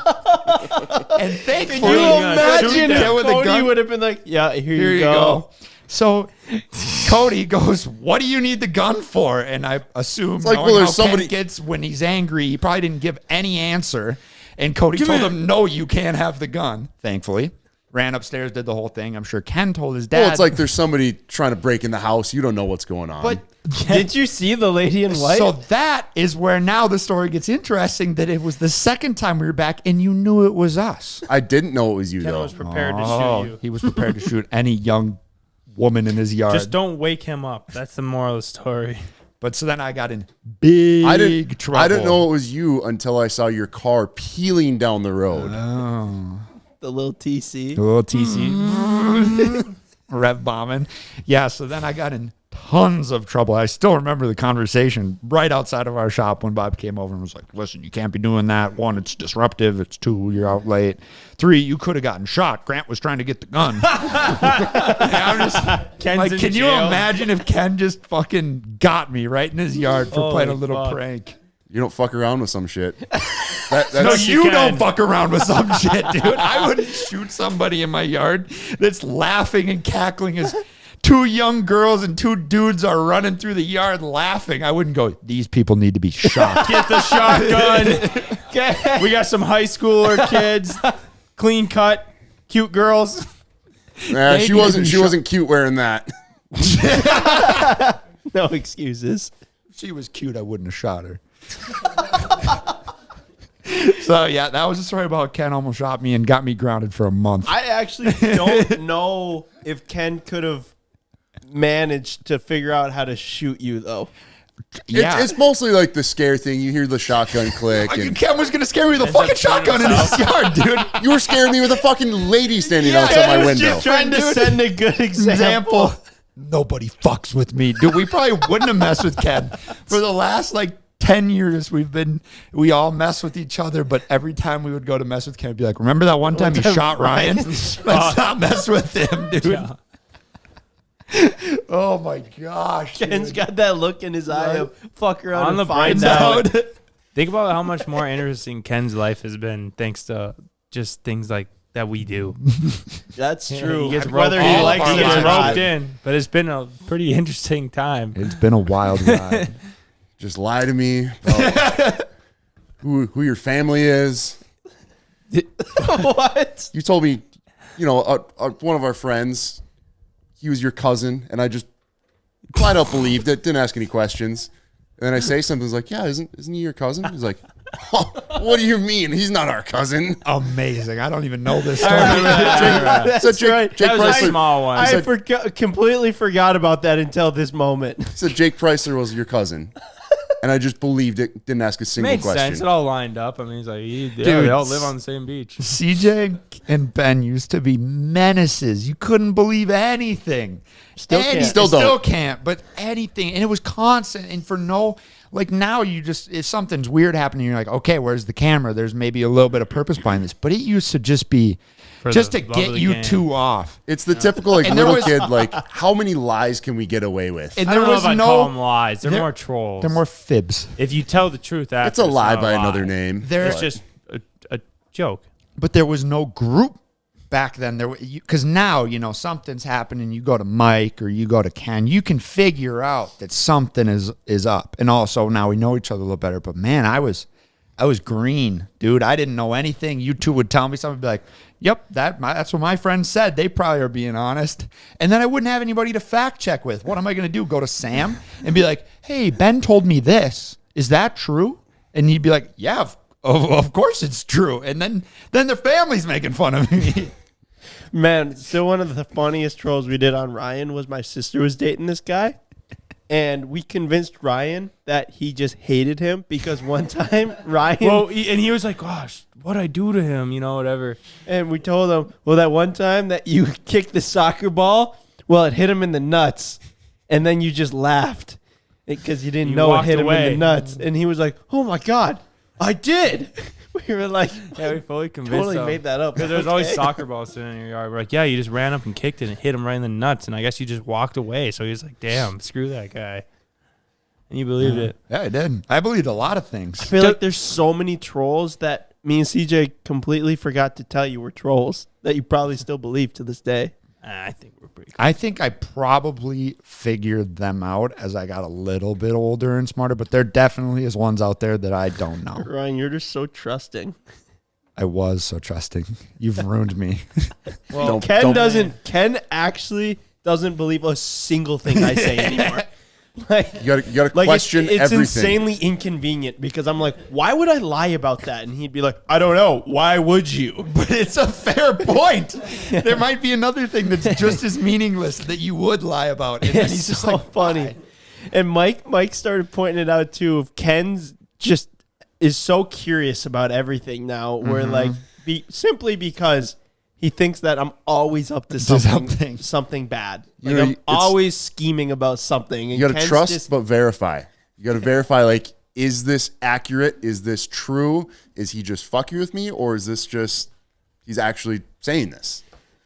And thankfully, Can you imagine Ken if with the Cody gun- would have been like, yeah, here here you you go. go. So Cody goes, what do you need the gun for? And I assume like, knowing well, how there's somebody- Ken gets when he's angry, he probably didn't give any answer. And Cody told him, no, you can't have the gun, thankfully. Ran upstairs, did the whole thing. I'm sure Ken told his dad. Well, it's like there's somebody trying to break in the house. You don't know what's going on. but Did you see the lady in white? so that is where now the story gets interesting, that it was the second time we were back and you knew it was us. I didn't know it was you Ken though. was prepared to Oh, shoot you. he was prepared to shoot any young woman in his yard. Just don't wake him up. That's the moral of the story. But so then I got in big trouble. I didn't know it was you until I saw your car peeling down the road. the little TC. A little TC. Rev bombing. Yeah, so then I got in tons of trouble. I still remember the conversation right outside of our shop when Bob came over and was like, listen, you can't be doing that. 1, it's disruptive. It's 2, you're out late. 3, you could have gotten shot. Grant was trying to get the gun. And I'm just Ken's like, in can you jail. imagine if Ken just fucking got me right in his yard for playing a Holy little fuck. prank? You don't fuck around with some shit. No, That's you can. don't fuck around with some shit, dude. I wouldn't shoot somebody in my yard that's laughing and cackling as 2 young girls and 2 dudes are running through the yard laughing. I wouldn't go, these people need to be shot. Get the shotgun. We got some high schooler kids, clean cut, cute girls. Nah, They she need to wasn't. be She shot. wasn't cute wearing that. No excuses. If she was cute, I wouldn't have shot her. So, yeah, that was a story about Ken almost shot me and got me grounded for a month. I actually don't know if Ken could have managed to figure out how to shoot you, though. Yeah. It's mostly like the scare thing. You hear the shotgun click, and Ken was going to scare me with a fucking shotgun in his yard, dude. you were scaring me with a fucking lady standing outside my window. Trying to send a good example. Nobody fucks with me, dude. We probably wouldn't have messed with Ken for the last 10 years. We all mess with each other, but every time we would go to mess with Ken, it'd be like, remember that one time you shot Ryan? Let's not mess with him, dude. Yeah. Oh my gosh, Ken's dude. got that look in his eye of fuck around On and the find bright out. side, think about how much more interesting Ken's life has been thanks to just things like that we do. That's true. He gets Whether roped, he all likes of our it he or gets lives. not. roped in, but it's been a pretty interesting time. It's been a wild ride. Just lie to me about who your family is. What? You told me, one of our friends, he was your cousin, and I just flat out believed it. Didn't ask any questions. And then I say something, he's like, "Yeah, isn't he your cousin?" He's like, oh, "What do you mean? He's not our cousin." Amazing. I don't even know this story. That's Said Jake, right. Jake That was a Chrysler. small one. I said- completely forgot about that until this moment. Said Jake Chrysler was your cousin, and I just believed it. Didn't ask a single Made question. sense. It all lined up. I mean, he's like, Dude, they all live on the same beach. CJ and Ben used to be menaces. You couldn't believe anything. Still can't. Still don't. Still can't. But anything, and it was constant. And for no, now you just, if something's weird happening, you're like, okay, where's the camera? There's maybe a little bit of purpose behind this. But it used to just be For just the to love get of the you game. 2 off. It's the typical And there little was- kid. How many lies can we get away with? And I there don't know was if I'd call them no. lies. They're they're- more trolls. They're more fibs. If you tell the truth, after, It's a lie not by lie. another name. It's but- just a joke. But there was no group back then. There, because now something's happening. You go to Mike or you go to Ken. You can figure out that something is up. And also now we know each other a little better. But man, I was I was green, dude. I didn't know anything. You two would tell me something, I'd be like, yep, that's what my friend said. They probably are being honest. And then I wouldn't have anybody to fact check with. What am I going to do? Go to Sam and be like, hey, Ben told me this. Is that true? And he'd be like, yeah, of course it's true. And then their family's making fun of me. Man, still one of the funniest trolls we did on Ryan was my sister was dating this guy. And we convinced Ryan that he just hated him because one time Ryan... Well, and he was like, gosh, what'd I do to him? You know, whatever. And we told him, well, that one time that you kicked the soccer ball, well, it hit him in the nuts. And then you just laughed because you didn't You know it walked hit him away. in the nuts. And he was like, oh, my God, I did. We were like, Yeah, we fully convinced totally him. made that up. Because there's always Okay. soccer balls sitting in your yard. We're like, yeah, you just ran up and kicked it and hit him right in the nuts. And I guess you just walked away. So he was like, damn, screw that guy. And you believed it. Yeah, I did. I believed a lot of things. I feel like there's so many trolls that me and CJ completely forgot to tell you were trolls that you probably still believe to this day. I think we're pretty cool. I think I probably figured them out as I got a little bit older and smarter, but there definitely is ones out there that I don't know. Ryan, you're just so trusting. I was so trusting. You've ruined me. Well, Ken actually doesn't believe a single thing I say anymore. Like, You gotta like question it's everything. insanely inconvenient because I'm like, why would I lie about that? And he'd be like, I don't know. Why would you? But it's a fair point. There might be another thing that's just as meaningless that you would lie about. And then It's he's just so like, funny. fine. And Mike started pointing it out too. Of Ken's just is so curious about everything now. Where like simply because he thinks that I'm always up to something bad. You Like know, I'm it's- always scheming about something. And You gotta Ken's trust just- but verify. You gotta verify, like, is this accurate? Is this true? Is he just fucking with me? Or is this just he's actually saying this?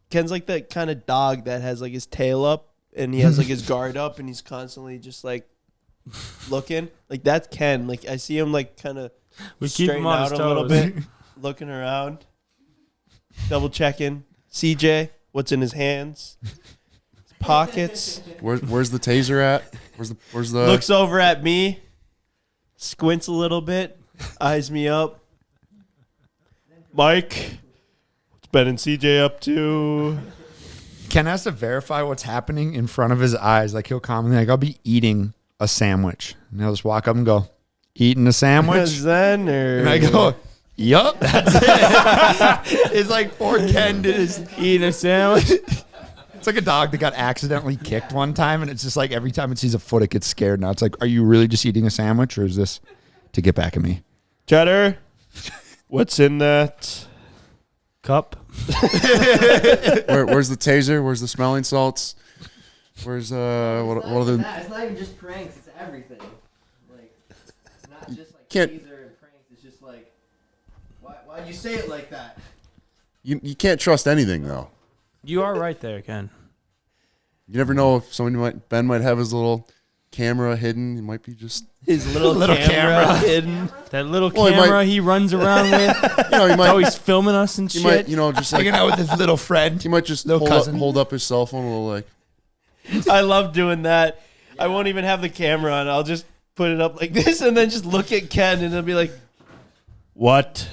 Ken's like that kind of dog that has like his tail up and he has like his guard up and he's constantly just like looking. Like that's Ken. Like I see him like kind of we keep him on his a little toes. bit, looking around, double checking. CJ, what's in his hands? His pockets. Where's the taser at? Where's the Looks over at me, squints a little bit, eyes me up. Mike, what's Ben and CJ up to? Ken has to verify what's happening in front of his eyes. Like he'll comment, like, I'll be eating a sandwich. And he'll just walk up and go, eating a sandwich? Zen or And I go, yup, that's it. It's like poor Ken is eating a sandwich. It's like a dog that got accidentally kicked one time, and it's just like every time it sees a foot, it gets scared. Now it's like, are you really just eating a sandwich, or is this to get back at me? Cheddar, what's in that Cup. where's the taser? Where's the smelling salts? Where's what are the It's not even just pranks, it's everything. Like, it's not just like Can't- teaser and pranks, it's just like, why'd you say it like that? you can't trust anything though. You are right there, Ken. You never know if Ben might have his little camera hidden. He might be just his little camera hidden? That little Well, he camera might- he runs around with. he He's might always filming us and he shit. might just like Hanging out with his little friend. he might just Little cousin. hold up his cell phone a little like I love doing that. I won't even have the camera on. I'll just put it up like this and then just look at Ken and it'll be like, what?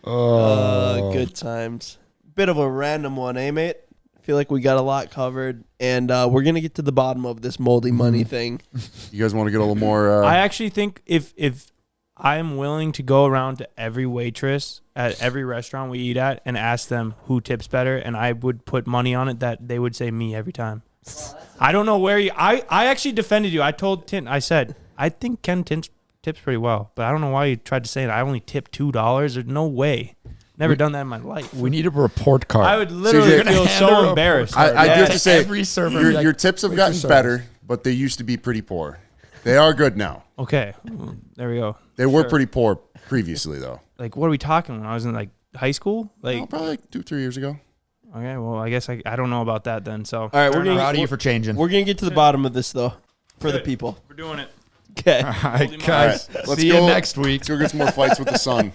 Good times. Bit of a random one, eh, mate? I feel like we got a lot covered, and we're gonna get to the bottom of this moldy money thing. you guys want to get a little more I actually think if I'm willing to go around to every waitress at every restaurant we eat at and ask them who tips better, and I would put money on it that they would say me every time. I don't know where you. I actually defended you. I told Tint. I said I think Ken tips pretty well, but I don't know why you tried to say it. I only tip $2. There's no way. Never done that in my life. We need a report card. I would literally you're feel gonna hand her so a embarrassed. I do have to say every server, like, your tips have wait gotten for service. better, but they used to be pretty poor. They are good now. Okay, well, there we go. They were pretty poor previously though. Like, what are we talking? When I was in like high school, like, Probably like 2-3 years ago. okay, well, I guess I don't know about that then. So, All right, Proud of you for changing. we're gonna get to the bottom of this though, for the people. we're doing it. Okay. All right, guys. All right, let's See go you next week. Let's go get some more fights with the sun.